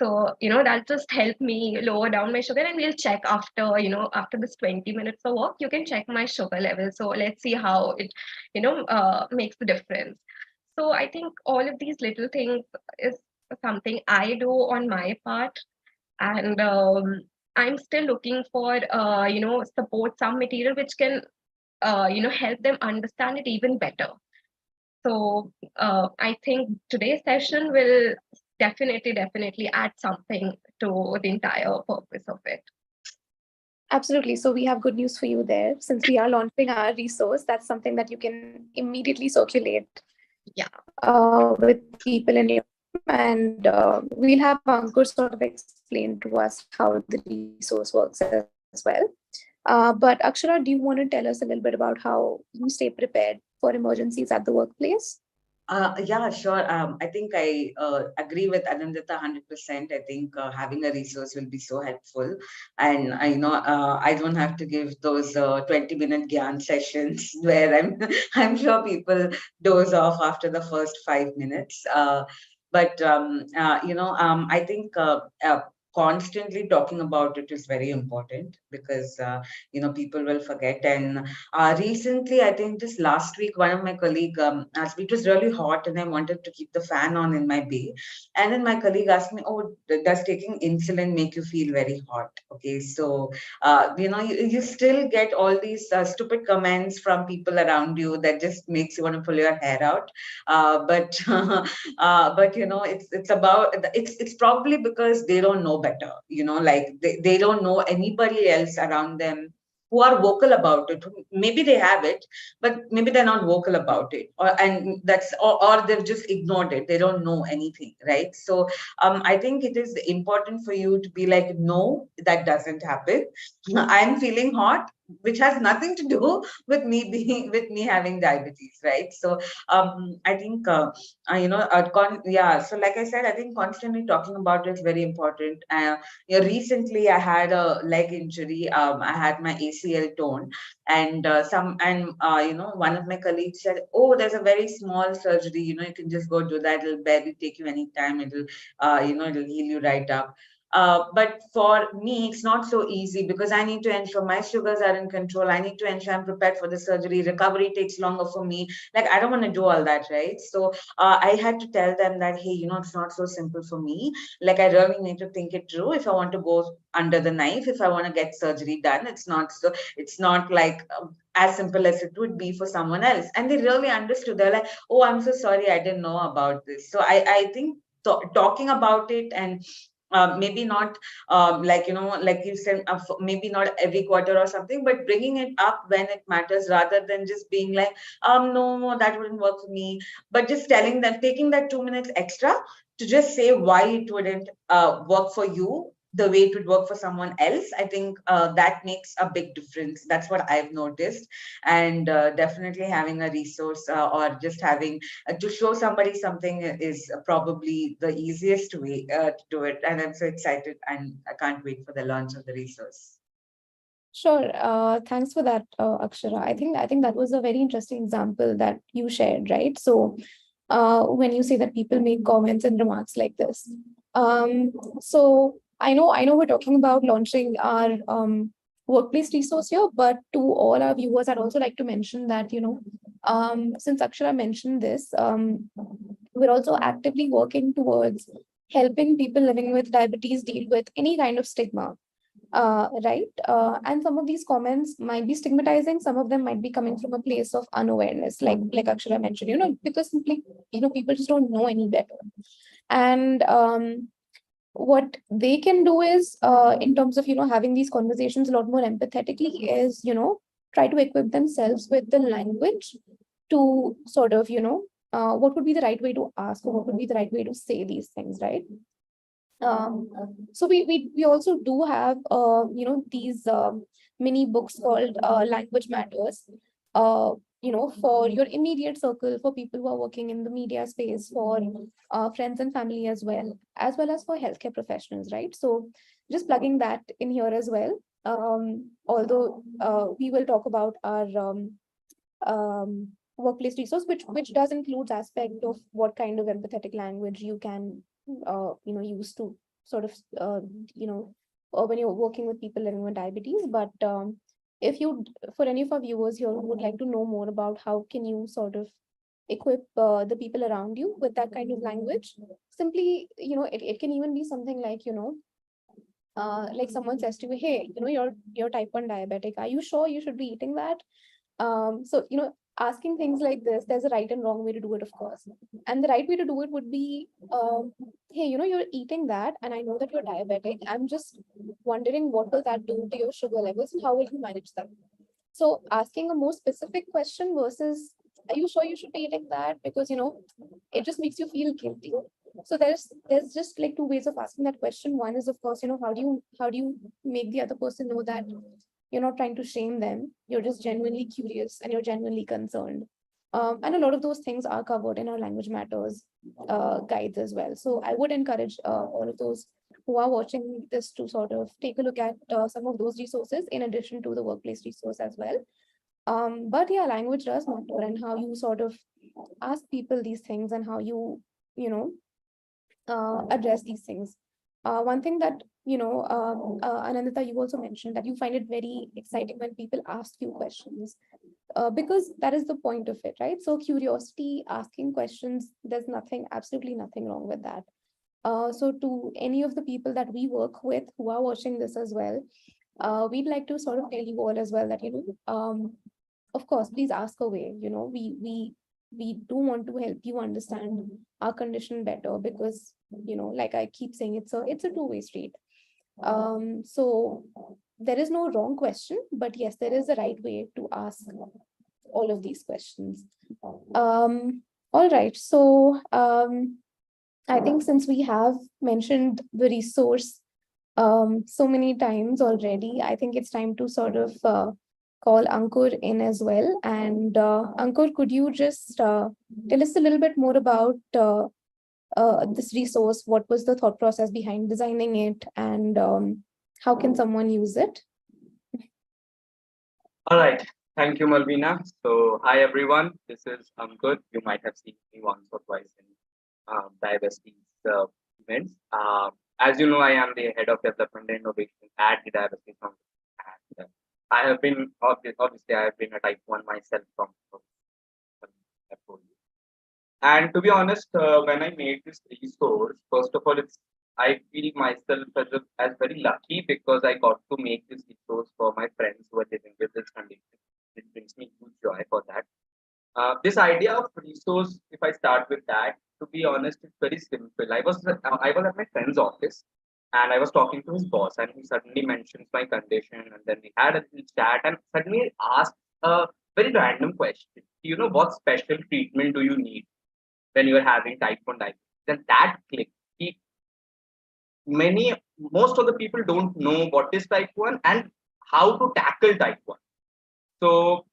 So that'll just help me lower down my sugar, and we'll check after, after this 20 minutes of walk, you can check my sugar level. So let's see how it makes the difference. So I think all of these little things is something I do on my part. And I'm still looking for support, some material which can help them understand it even better. So I think today's session will definitely add something to the entire purpose of it. Absolutely. So we have good news for you there. Since we are launching our resource, that's something that you can immediately circulate with people in your team. And we'll have Ankur sort of explain to us how the resource works as well. But Akshara, do you want to tell us a little bit about how you stay prepared for emergencies at the workplace? Yeah, sure. I think I agree with Anindita 100%. I think having a resource will be so helpful. And I don't have to give those 20-minute Gyan sessions where I'm sure people doze off after the first 5 minutes. But I think constantly talking about it is very important because people will forget. And recently, I think just last week, one of my colleague asked me, it was really hot and I wanted to keep the fan on in my bay. And then my colleague asked me, oh, does taking insulin make you feel very hot? Okay, so, you still get all these stupid comments from people around you that just makes you want to pull your hair out. But it's probably because they don't know better, like they don't know anybody else around them who are vocal about it. Maybe they have it, but maybe they're not vocal about it, or they've just ignored it. They don't know anything, right? So I think it is important for you to be like, no, that doesn't happen. I'm feeling hot, which has nothing to do with me having diabetes, right? So I think so like I said, I think constantly talking about it is very important. Recently I had a leg injury. I had my ACL torn, and one of my colleagues said, oh, there's a very small surgery, you can just go do that, it'll barely take you any time, it'll heal you right up. But for me, it's not so easy because I need to ensure my sugars are in control. I need to ensure I'm prepared for the surgery. Recovery takes longer for me. Like, I don't want to do all that, right? So I had to tell them that, hey, it's not so simple for me. Like, I really need to think it through if I want to go under the knife, if I want to get surgery done. It's not like as simple as it would be for someone else. And they really understood. They're like, oh, I'm so sorry, I didn't know about this. So I think talking about it, and maybe not like you said, maybe not every quarter or something, but bringing it up when it matters, rather than just being like, no, that wouldn't work for me. But just telling them, taking that 2 minutes extra to just say why it wouldn't work for you the way it would work for someone else. I think that makes a big difference. That's what I've noticed. And definitely having a resource, or just having to show somebody something is probably the easiest way to do it. And I'm so excited, and I can't wait for the launch of the resource. Sure. Thanks for that, Akshara. I think that was a very interesting example that you shared, right? So, when you say that people make comments and remarks like this, so I know we're talking about launching our workplace resource here, but to all our viewers, I'd also like to mention that since Akshara mentioned this, we're also actively working towards helping people living with diabetes deal with any kind of stigma, right? And some of these comments might be stigmatizing. Some of them might be coming from a place of unawareness, like Akshara mentioned, because simply, people just don't know any better. And what they can do is, in terms of, having these conversations a lot more empathetically, is, try to equip themselves with the language to sort of, what would be the right way to ask, or what would be the right way to say these things, right? Um, so we also do have these mini books called Language Matters. For your immediate circle, for people who are working in the media space, for friends and family as well as for healthcare professionals, right? So just plugging that in here as well. Although we will talk about our workplace resource, which does include aspect of what kind of empathetic language you can use to sort of when you're working with people living with diabetes. But if you, for any of our viewers here who would like to know more about how can you sort of equip the people around you with that kind of language, simply, it can even be something like, like someone says to you, hey, you're type 1 diabetic, are you sure you should be eating that? So asking things like this, there's a right and wrong way to do it, of course. And the right way to do it would be, hey, you're eating that, and I know that you're diabetic. I'm just wondering what will that do to your sugar levels and how will you manage them? So asking a more specific question versus, are you sure you should be eating that? Because it just makes you feel guilty. So there's just like two ways of asking that question. One is, of course, how do you make the other person know that you're not trying to shame them, you're just genuinely curious and you're genuinely concerned. And a lot of those things are covered in our language matters guides as well. So I would encourage all of those who are watching this to sort of take a look at some of those resources in addition to the workplace resource as well. But yeah, language does matter, and how you sort of ask people these things and how you know address these things. One thing that, Anindita, you also mentioned that you find it very exciting when people ask you questions, because that is the point of it, right? So curiosity, asking questions, there's absolutely nothing wrong with that. So to any of the people that we work with who are watching this as well, we'd like to sort of tell you all as well that, of course, please ask away. We do want to help you understand our condition better, because like I keep saying, it's a two-way street. So there is no wrong question, but yes, there is a right way to ask all of these questions. All right, so I think since we have mentioned the resource so many times already, I think it's time to sort of call Ankur in as well. And Ankur, could you just tell us a little bit more about this resource? What was the thought process behind designing it, and how can someone use it? All right. Thank you, Malveena. So, hi everyone. This is Ankur. You might have seen me once or twice in Diabesties events. As you know, I am the head of development and innovation at the Diabesties Foundation. And I have been, obviously, I have been a type 1 myself from I've told you. And to be honest, when I made this resource, first of all, I feel myself as very lucky because I got to make this resource for my friends who are living with this condition. It brings me huge joy for that. This idea of resource, if I start with that, to be honest, it's very simple. I was at my friend's office and I was talking to his boss, and he suddenly mentions my condition, and then we had a little chat, and suddenly asked a very random question. What special treatment do you need when you're having type 1 diabetes? Then that clicked. Most of the people don't know what is type 1 and how to tackle type 1. So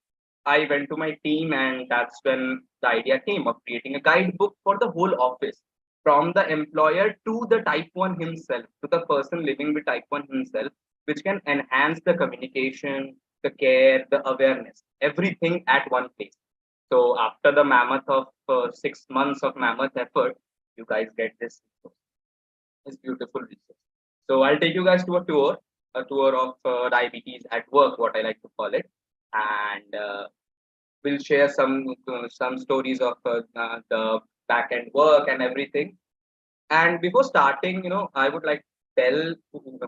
I went to my team, and that's when the idea came of creating a guidebook for the whole office, from the employer to the type 1 himself, to the person living with type 1 himself, which can enhance the communication, the care, the awareness, everything at one place. So after the mammoth of 6 months of mammoth effort, you guys get this beautiful resource. So I'll take you guys to a tour of diabetes at work, what I like to call it, and we'll share some stories of the back end work and everything. And before starting, I would like to tell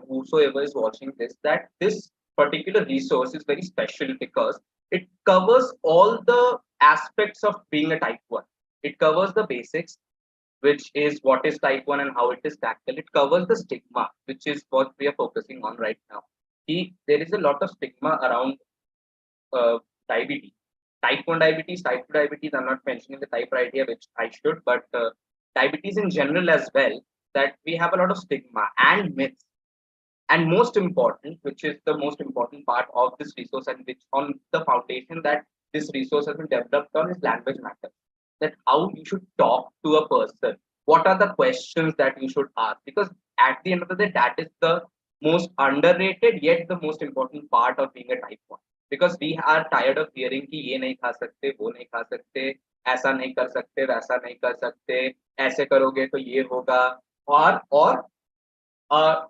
whosoever is watching this that this particular resource is very special because it covers all the aspects of being a type 1. It covers the basics, which is what is type 1 and how it is tackled. It covers the stigma, which is what we are focusing on right now. There is a lot of stigma around uh, diabetes. Type 1 diabetes, type 2 diabetes, I'm not mentioning the type right here, which I should, but diabetes in general as well, that we have a lot of stigma and myths. And most important, which is the most important part of this resource, and which on the foundation that this resource has been developed on, is language matters. That how you should talk to a person, what are the questions that you should ask, because at the end of the day, that is the most underrated yet the most important part of being a type 1. Because we are tired of hearing कि ये नहीं खा सकते, वो नहीं खा सकते, ऐसा नहीं कर सकते, वैसा नहीं कर सकते, ऐसे करोगे तो ये होगा, और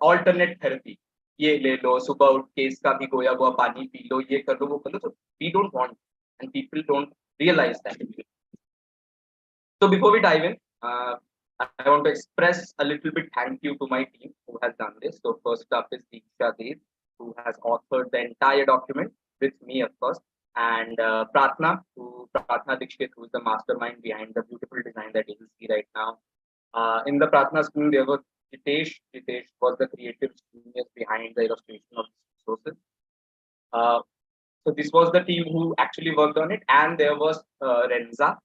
alternate therapy, ये ले लो, सुबह उठ के इसका भी गोया हुआ पानी पी लो, ये कर लो, वो कर लो. So we don't want, and people don't realize that. So before we dive in, I want to express a little bit thank you to my team who has done this. So first up is Diabesties, who has authored the entire document with me, of course, and Pratna, who Pratna Dikshit, who is the mastermind behind the beautiful design that you will see right now. In the Pratna screen, there was Jitesh. Jitesh was the creative genius behind the illustration of these resources. So this was the team who actually worked on it, and there was Renza.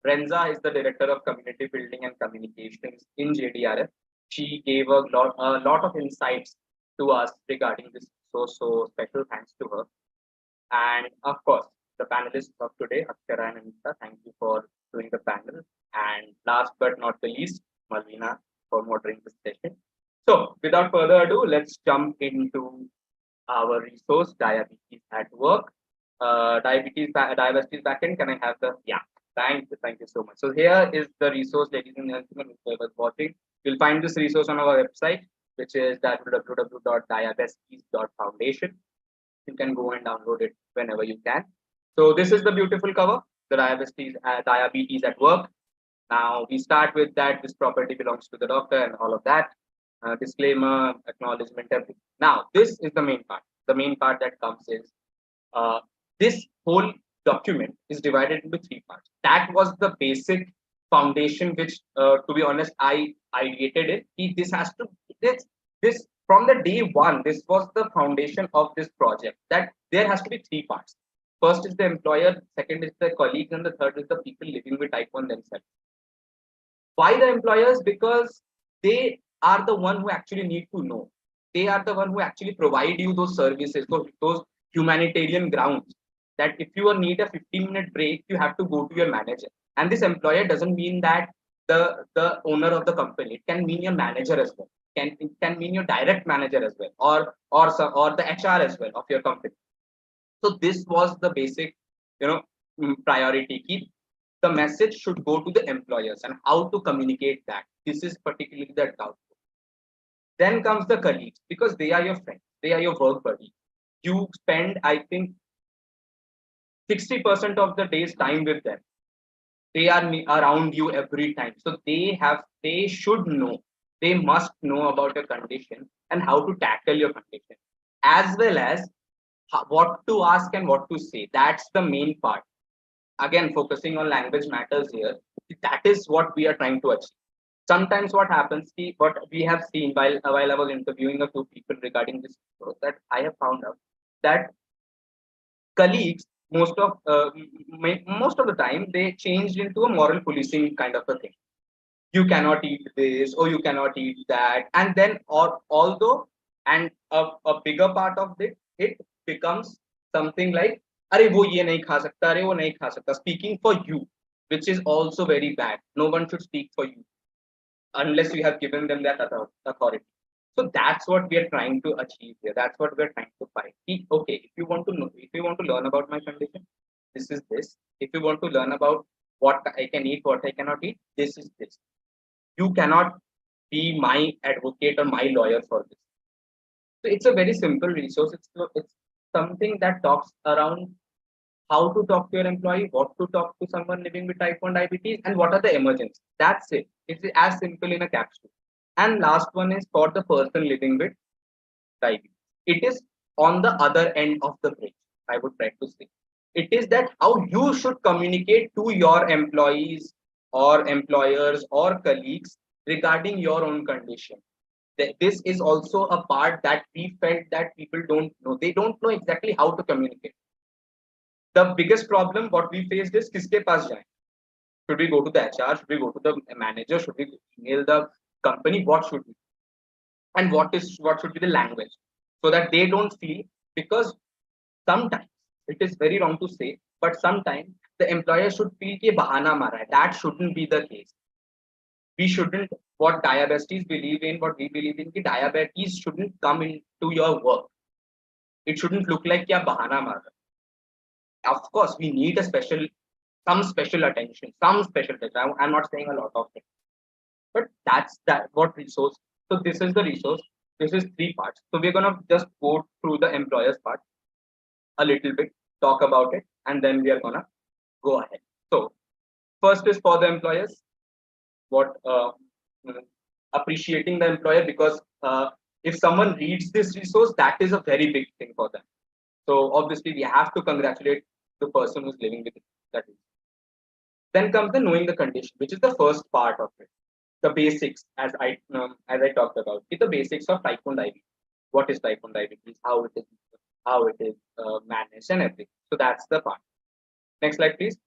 Renza is the director of community building and communications in JDRF. She gave a lot of insights to us regarding this. So special thanks to her. And of course, the panelists of today, Akshara and Anindita, thank you for doing the panel. And last but not the least, Malveena for moderating this session. So without further ado, let's jump into our resource, Diabetes at Work. Diabesties backend. Can I have the, yeah, thank you so much. So here is the resource, ladies and gentlemen, whoever's watching. You'll find this resource on our website, which is www.diabesties.foundation. You can go and download it whenever you can. So this is the beautiful cover, the diabetes at work. Now we start with that. This property belongs to the doctor and all of that. Disclaimer, acknowledgement, everything. Now this is the main part. The main part that comes is this whole document is divided into 3 parts. That was the basic foundation, which, to be honest, I ideated it. This has to this from the day one. This was the foundation of this project. That there has to be 3 parts. First is the employer, second is the colleagues, and the third is the people living with type 1 themselves. Why the employers? Because they are the one who actually need to know. They are the one who actually provide you those services, those humanitarian grounds. That if you need a 15-minute break, you have to go to your manager. And this employer doesn't mean that the owner of the company. It can mean your manager as well. It can mean your direct manager as well, or the HR as well of your company. So this was the basic, priority. The message should go to the employers, and how to communicate that. This is particularly the doubt. Then comes the colleagues, because they are your friends, they are your work buddies. You spend, I think, 60% of the day's time with them. They are around you every time. So they should know, they must know about your condition and how to tackle your condition, as well as what to ask and what to say. That's the main part. Again, focusing on language matters here. That is what we are trying to achieve. Sometimes what happens, what we have seen while I was interviewing a few people regarding this, that I have found out that colleagues, most of the time, they changed into a moral policing kind of a thing. You cannot eat this, or you cannot eat that, and then although, and a bigger part of it becomes something like, "Arey wo ye nahi kha sakta, arey wo nahi kha sakta," speaking for you, which is also very bad. No one should speak for you unless you have given them that authority. So that's what we are trying to achieve here. That's what we're trying to find. Okay, if you want to know, if you want to learn about my condition, this is this. If you want to learn about what I can eat, what I cannot eat, this is this. You cannot be my advocate or my lawyer for this. So it's a very simple resource. It's something that talks around how to talk to your employee, what to talk to someone living with type 1 diabetes, and what are the emergencies. That's it. It's as simple in a capsule. And last one is for the person living with diabetes. It is on the other end of the bridge, I would try to say. It is that how you should communicate to your employees or employers or colleagues regarding your own condition. This is also a part that we felt that people don't know. They don't know exactly how to communicate. The biggest problem what we faced is kiske paas jaye? Should we go to the HR? Should we go to the manager? Should we email the company? What should we? And what should be the language, so that they don't feel, because sometimes it is very wrong to say, but sometimes the employer should feel कि bahana mara hai. That shouldn't be the case. We shouldn't, what diabetics believe in, what we believe in, कि diabetes shouldn't come into your work. It shouldn't look like क्या bahana mara. Of course, we need some special attention. I'm not saying a lot of things, but that's what resource. So this is the resource. This is 3 parts. So we're gonna just go through the employers part a little bit, talk about it, and then we are gonna go ahead. So first is for the employers. What appreciating the employer, because if someone reads this resource, that is a very big thing for them. So obviously we have to congratulate the person who's living with that. Then comes the knowing the condition, which is the first part of it. The basics, as I talked about, is the basics of type 1 diabetes. What is type 1 diabetes? How it is managed and everything. So that's the part. Next slide, please.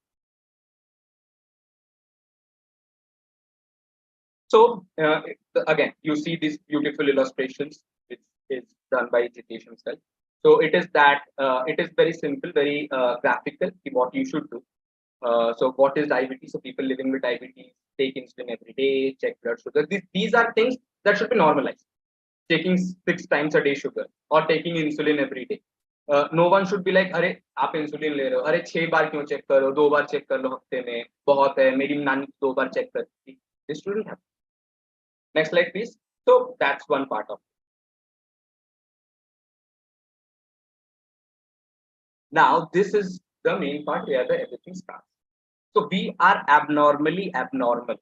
So again, you see these beautiful illustrations, which is done by Jitesh himself. So it is that it is very simple, very graphical. What you should do. So what is diabetes? So people living with diabetes take insulin every day, check blood sugar. These are things that should be normalized. Taking 6 times a day sugar or taking insulin every day. No one should be like, अरे आप insulin ले रहे हो, अरे 6 बार क्यों check करो, 2 बार check कर लो हफ्ते में, बहुत है, मेरी नानी 2 बार चेक करती थी. This shouldn't happen. Next slide, please. So that's one part of it. Now this is the main part where everything starts. So we are abnormally abnormal.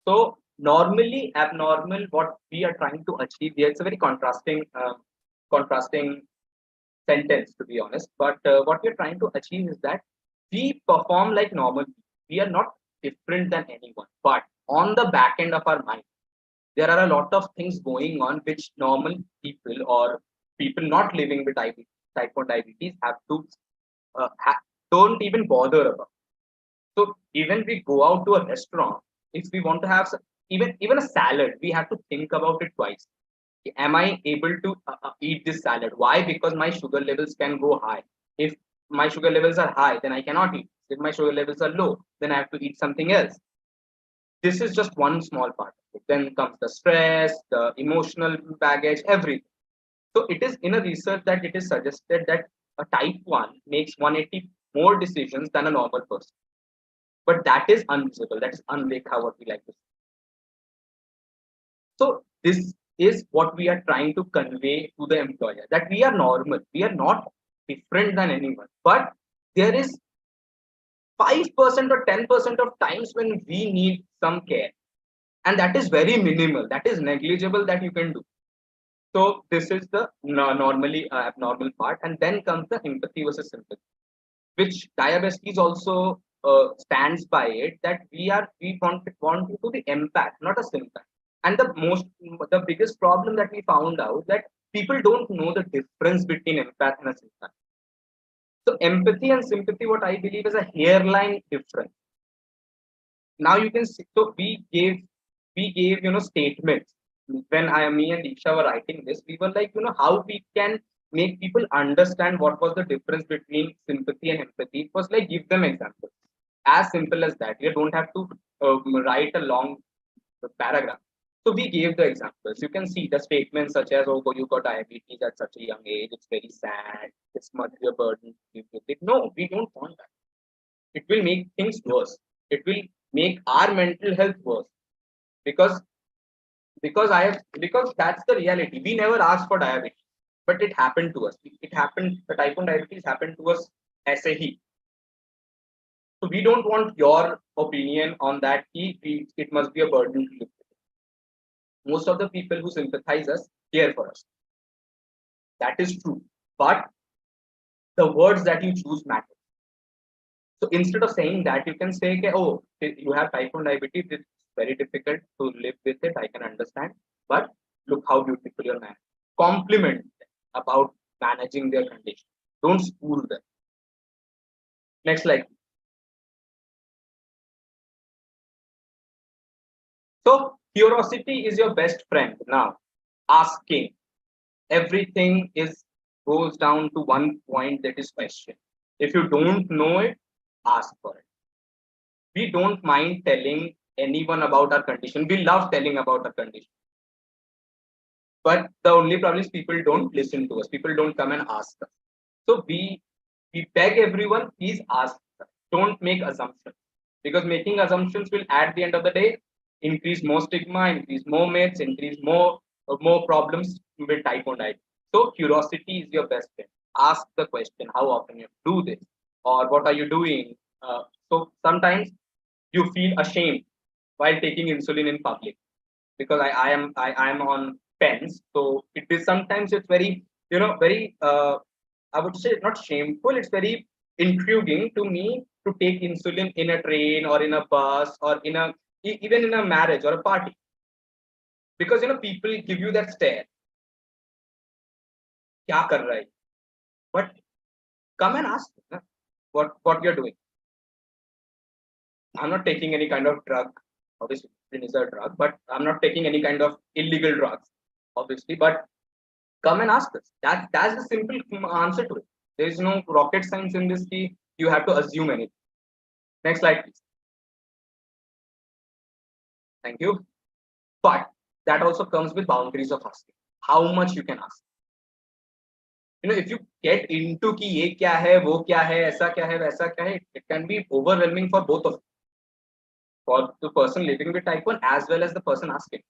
So normally abnormal, what we are trying to achieve here, it's a very contrasting sentence, to be honest. But what we are trying to achieve is that we perform like normal. We are not different than anyone. But on the back end of our mind, there are a lot of things going on which normal people or people not living with diabetes, type 1 diabetes, have to don't even bother about. So even we go out to a restaurant, if we want to have even a salad, we have to think about it twice. Am I able to eat this salad? Why? Because my sugar levels can go high. If my sugar levels are high, then I cannot eat. If my sugar levels are low, then I have to eat something else. This is just one small part. Then comes the stress, the emotional baggage, everything. So it is in a research that it is suggested that a type 1 makes 180 more decisions than a normal person. But that is unvisible. That's unlekha, what we like to say. So this is what we are trying to convey to the employer, that we are normal. We are not different than anyone. But there is 5% or 10% of times when we need some care. And that is very minimal. That is negligible that you can do. So this is the normally abnormal part. And then comes the empathy versus sympathy, which Diabesties also stands by it, that we want you to be empath, not a sympath. And the biggest problem that we found out, that people don't know the difference between empath and a sympath. So empathy and sympathy, what I believe, is a hairline difference. Now you can see. So we gave statements. When me and Diksha were writing this, we were like, how we can make people understand what was the difference between sympathy and empathy. It was like, give them examples. As simple as that. You don't have to write a long paragraph. So we gave the examples. You can see the statements such as, oh, you got diabetes at such a young age. It's very sad. It's much a burden. No, we don't want that. It will make things worse. It will make our mental health worse. Because that's the reality. We never asked for diabetes, but it happened to us. It happened. The type 1 diabetes happened to us as a he. So we don't want your opinion on that. It must be a burden to live with. Most of the people who sympathize us care for us. That is true. But the words that you choose matter. So instead of saying that, you can say, oh, you have type 1 diabetes. It's very difficult to live with it. I can understand. But look how beautiful you're managing. Compliment them about managing their condition. Don't school them. Next slide. So curiosity is your best friend. Now, asking. Everything goes down to one point, that is question. If you don't know it, ask for it. We don't mind telling anyone about our condition. We love telling about our condition. But the only problem is people don't listen to us. People don't come and ask us. So we beg everyone, please ask us. Don't make assumptions. Because making assumptions will, at the end of the day, increase more stigma, increase more myths, increase more problems with type 1 diabetes. So curiosity is your best friend. Ask the question, how often you do this, or what are you doing? So sometimes you feel ashamed while taking insulin in public, because I am on pens. So it's very, very I would say not shameful. It's very intriguing to me to take insulin in a train or in a bus or in a even in a marriage or a party, because people give you that stare. Kya kar raha hai? But come and ask what you're doing. I'm not taking any kind of drug. Obviously, it is a drug, but I'm not taking any kind of illegal drugs, obviously. But come and ask us. That's the simple answer to it. There is no rocket science in this. Key. You have to assume anything. Next slide, please. Thank you. But that also comes with boundaries of asking. How much you can ask. If you get into कि ये क्या है, वो क्या है, ऐसा क्या है, वैसा क्या है, it can be overwhelming for both of you. For the person living with type 1 as well as the person asking.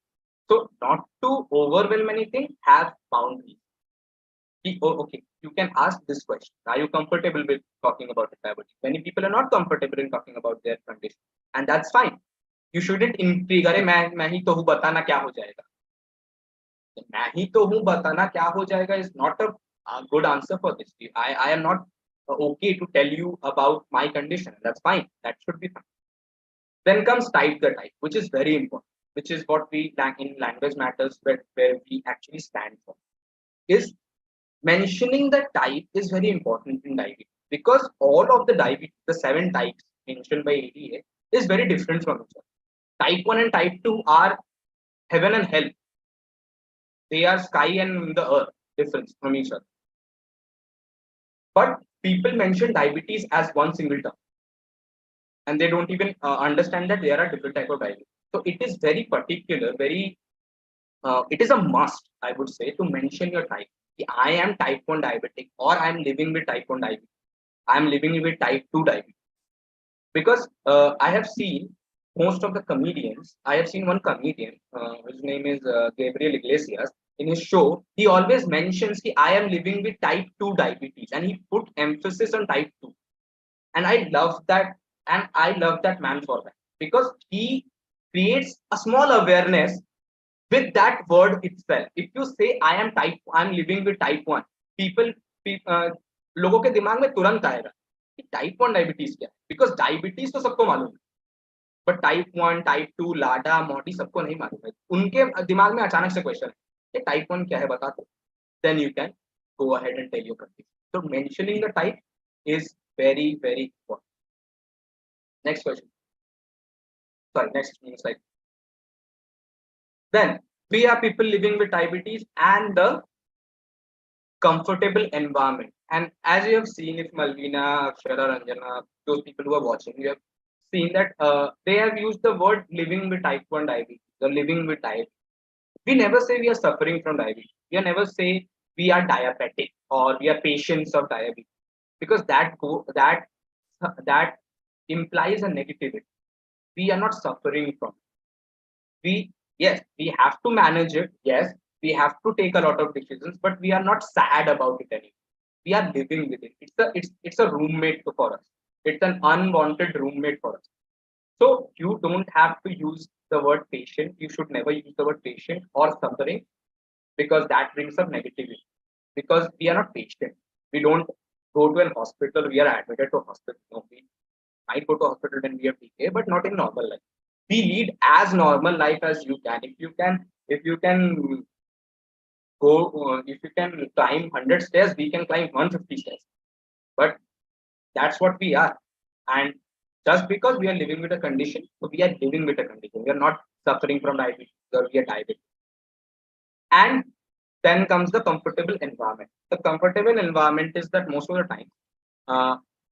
So not to overwhelm anything, have boundaries. Okay, you can ask this question. Are you comfortable with talking about diabetes? Many people are not comfortable in talking about their condition, and that's fine. You shouldn't intrigue. अरे मैं ही तो हूँ, बताना क्या हो जाएगा. मैं ही तो हूँ, बताना क्या हो जाएगा is not a good answer for this. I am not okay to tell you about my condition. That's fine. That should be fine. Then comes type the type, which is very important, which is what we in language matters where we actually stand for. Is mentioning the type is very important in diabetes, because all of the diabetes, the 7 types mentioned by ADA, is very different from each other. Type 1 and type 2 are heaven and hell. They are sky and the earth difference from each other. But people mention diabetes as one single term, and they don't even understand that there are different type of diabetes. So it is very particular, it is a must, I would say, to mention your type. I am type 1 diabetic, or I am living with type 1 diabetes. I am living with type 2 diabetes. Because I have seen most of the comedians, I have seen one comedian, his name is Gabriel Iglesias. In his show, he always mentions that I am living with type 2 diabetes, and he put emphasis on type 2. And I love that, and I love that man for that, because he creates a small awareness with that word itself. If you say I am living with type 1, people लोगों के दिमाग में तुरंत आएगा कि type 1 diabetes क्या है, because diabetes तो सबको मालूम है, but type 1, type 2, लाडा मोडी सबको नहीं मालूम है. उनके दिमाग में अचानक से क्वेश्चन है कि type 1 क्या है, बता दो. Then you can go ahead and tell your condition. So mentioning the type is very, very important. Next question. Sorry, next slide. Then we are people living with diabetes and the comfortable environment. And as you have seen, if Malveena, Akshara, Ranjana, those people who are watching, you have seen that they have used the word living with type 1 diabetes or living with diabetes. We never say we are suffering from diabetes. We never say we are diabetic or we are patients of diabetes, because that implies a negativity. We are not suffering from it. Yes, we have to manage it. Yes, we have to take a lot of decisions, but we are not sad about it anymore. We are living with it. It's a roommate for us. It's an unwanted roommate for us. So you don't have to use the word patient. You should never use the word patient or suffering, because that brings up negativity. Because we are not patient. We don't go to an hospital. We are admitted to a hospital. No, we might go to a hospital when we are PK, but not in normal life. We lead as normal life as you can. If you can climb 100 stairs, we can climb 150 stairs. But that's what we are. And just because we are living with a condition, so we are living with a condition. We are not suffering from diabetes, or we are diabetic. And then comes the comfortable environment. The comfortable environment is that most of the time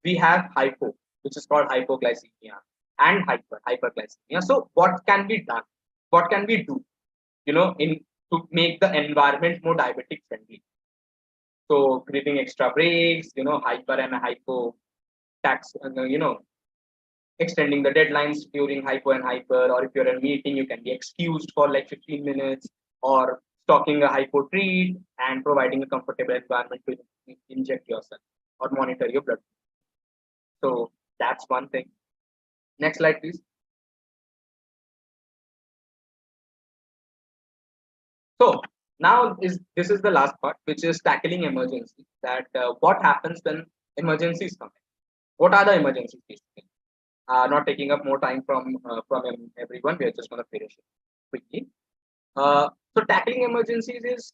we have hypo, which is called hypoglycemia, and hyperglycemia. So what can be done? What can we do? To make the environment more diabetic friendly. So giving extra breaks, hyper and hypo tax, extending the deadlines during hypo and hyper, or if you're in a meeting, you can be excused for like 15 minutes, or stocking a hypo treat and providing a comfortable environment to inject yourself or monitor your blood. So that's one thing. Next slide, please. So now this is the last part, which is tackling emergency. That what happens when emergencies come. What are the emergencies basically? Not taking up more time from everyone. We are just going to finish it quickly. So tackling emergencies is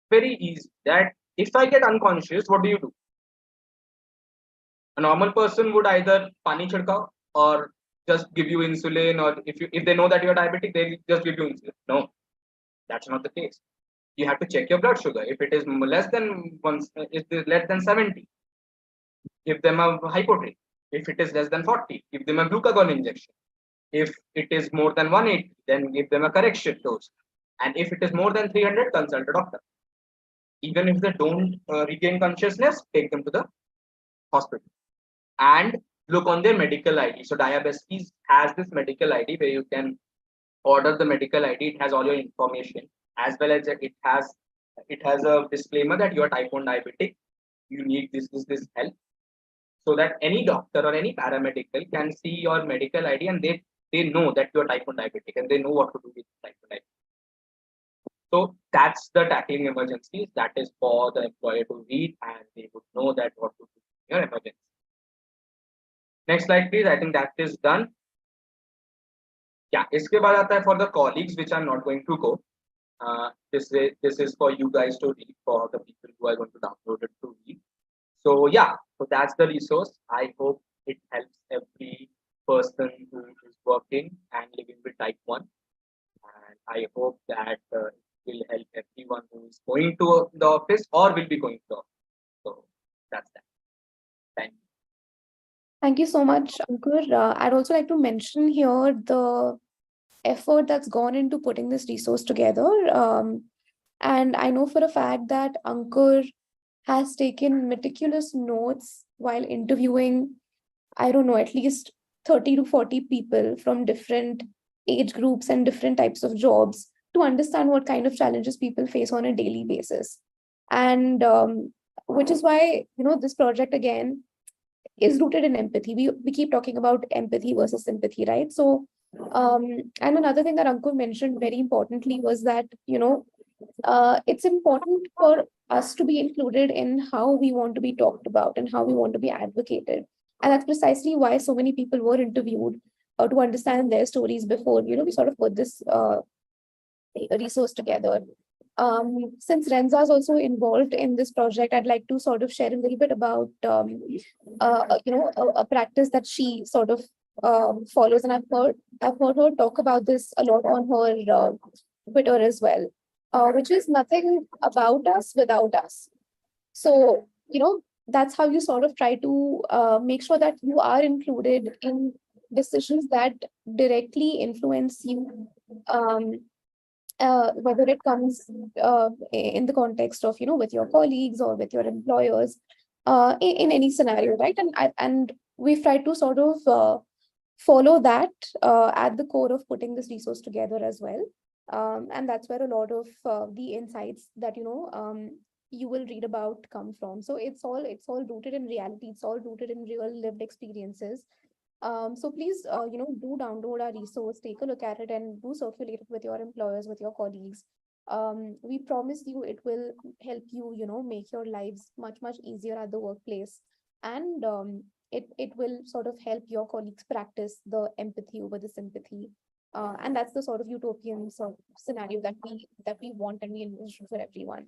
very easy. That if I get unconscious, what do? A normal person would either pani chadkao or just give you insulin, or if they know that you are diabetic, they'll just give you insulin. No, that's not the case. You have to check your blood sugar. If it is less than if it is less than 70, give them a hypotensive. If it is less than 40, give them a glucagon injection. If it is more than 180, then give them a correction dose. And if it is more than 300, consult a doctor. Even if they don't regain consciousness, take them to the hospital and look on their medical ID. So Diabesties has this medical ID where you can order the medical ID. It has all your information, as well as it has a disclaimer that you are type 1 diabetic. You need this help, so that any doctor or any paramedical can see your medical ID and they know that you are type 1 diabetic and they know what to do with type 1 diabetic. So that's the tackling emergencies. That is for the employer to read and they would know that what to do in your emergency. Next slide, please. I think that is done. Yeah, इसके बाद आता है for the colleagues, which I'm not going to go. This is for you guys to read, for the people who are going to download it to read. So yeah, so that's the resource. I hope it helps every person who is working and living with type 1. And I hope that it will help everyone who is going to the office or will be going to the office. So that's that. Thank you. Thank you so much, Ankur. I'd also like to mention here the effort that's gone into putting this resource together. And I know for a fact that Ankur has taken meticulous notes while interviewing, I don't know, at least 30 to 40 people from different age groups and different types of jobs to understand what kind of challenges people face on a daily basis. And which is why, this project again is rooted in empathy. We keep talking about empathy versus sympathy, right? So, and another thing that Ankur mentioned very importantly was that, it's important for us to be included in how we want to be talked about and how we want to be advocated. And that's precisely why so many people were interviewed to understand their stories before, we sort of put this resource together. Since Renza is also involved in this project, I'd like to sort of share a little bit about, a practice that she sort of follows. And I've heard her talk about this a lot on her Twitter as well, which is nothing about us without us. So, that's how you sort of try to make sure that you are included in decisions that directly influence you. Whether it comes in the context of, with your colleagues or with your employers, in any scenario, right? And we've tried to sort of follow that at the core of putting this resource together as well. And that's where a lot of the insights that, you will read about come from. So it's all rooted in reality. It's all rooted in real lived experiences. So please, do download our resource, take a look at it, and do circulate it with your employers, with your colleagues. We promise you it will help you, make your lives much, much easier at the workplace. And it will sort of help your colleagues practice the empathy over the sympathy. And that's the sort of utopian sort of scenario that we want and we envision for everyone.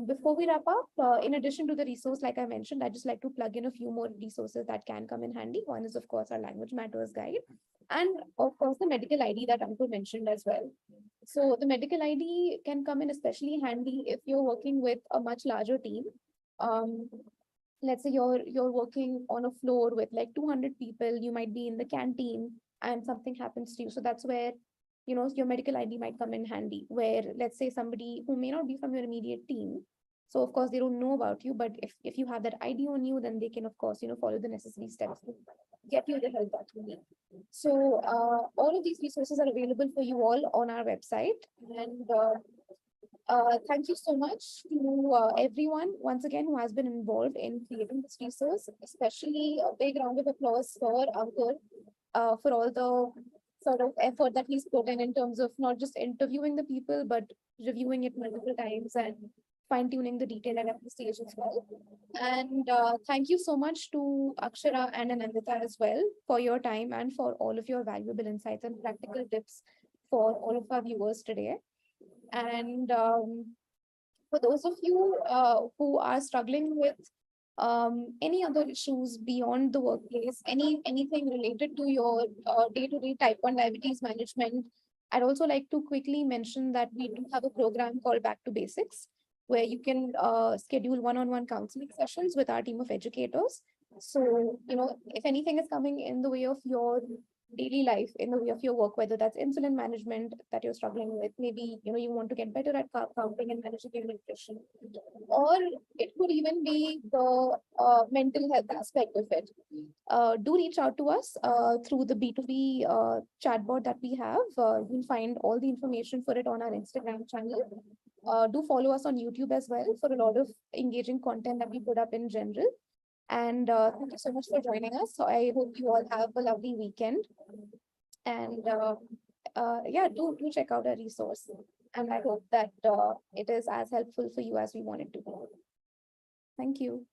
Before we wrap up, in addition to the resource, like I mentioned, I'd just like to plug in a few more resources that can come in handy. One is, of course, our Language Matters guide, and of course, the medical ID that Ankur mentioned as well. So the medical ID can come in especially handy if you're working with a much larger team. Let's say you're working on a floor with like 200 people, you might be in the canteen and something happens to you. So that's where your medical ID might come in handy, where let's say somebody who may not be from your immediate team, so of course they don't know about you, but if you have that ID on you, then they can of course follow the necessary steps to get you the help that you need. So all of these resources are available for you all on our website. And thank you so much to everyone once again who has been involved in creating this resource, especially a big round of applause for Ankur for all the sort of effort that he's put in terms of not just interviewing the people, but reviewing it multiple times and fine-tuning the detail at every stage as well. And thank you so much to Akshara and Anindita as well for your time and for all of your valuable insights and practical tips for all of our viewers today. And for those of you who are struggling with any other issues beyond the workplace, anything related to your day-to-day type 1 diabetes management, I'd also like to quickly mention that we do have a program called Back to Basics, where you can schedule one-on-one counseling sessions with our team of educators. So, if anything is coming in the way of your daily life, in the way of your work, whether that's insulin management that you're struggling with, maybe you want to get better at counting and managing your nutrition, or it could even be the mental health aspect of it. Do reach out to us through the B2B chatbot that we have. You'll find all the information for it on our Instagram channel. Do follow us on YouTube as well for a lot of engaging content that we put up in general. And thank you so much for joining us. So I hope you all have a lovely weekend. And yeah, do check out our resource. And I hope that it is as helpful for you as we want it to be. Thank you.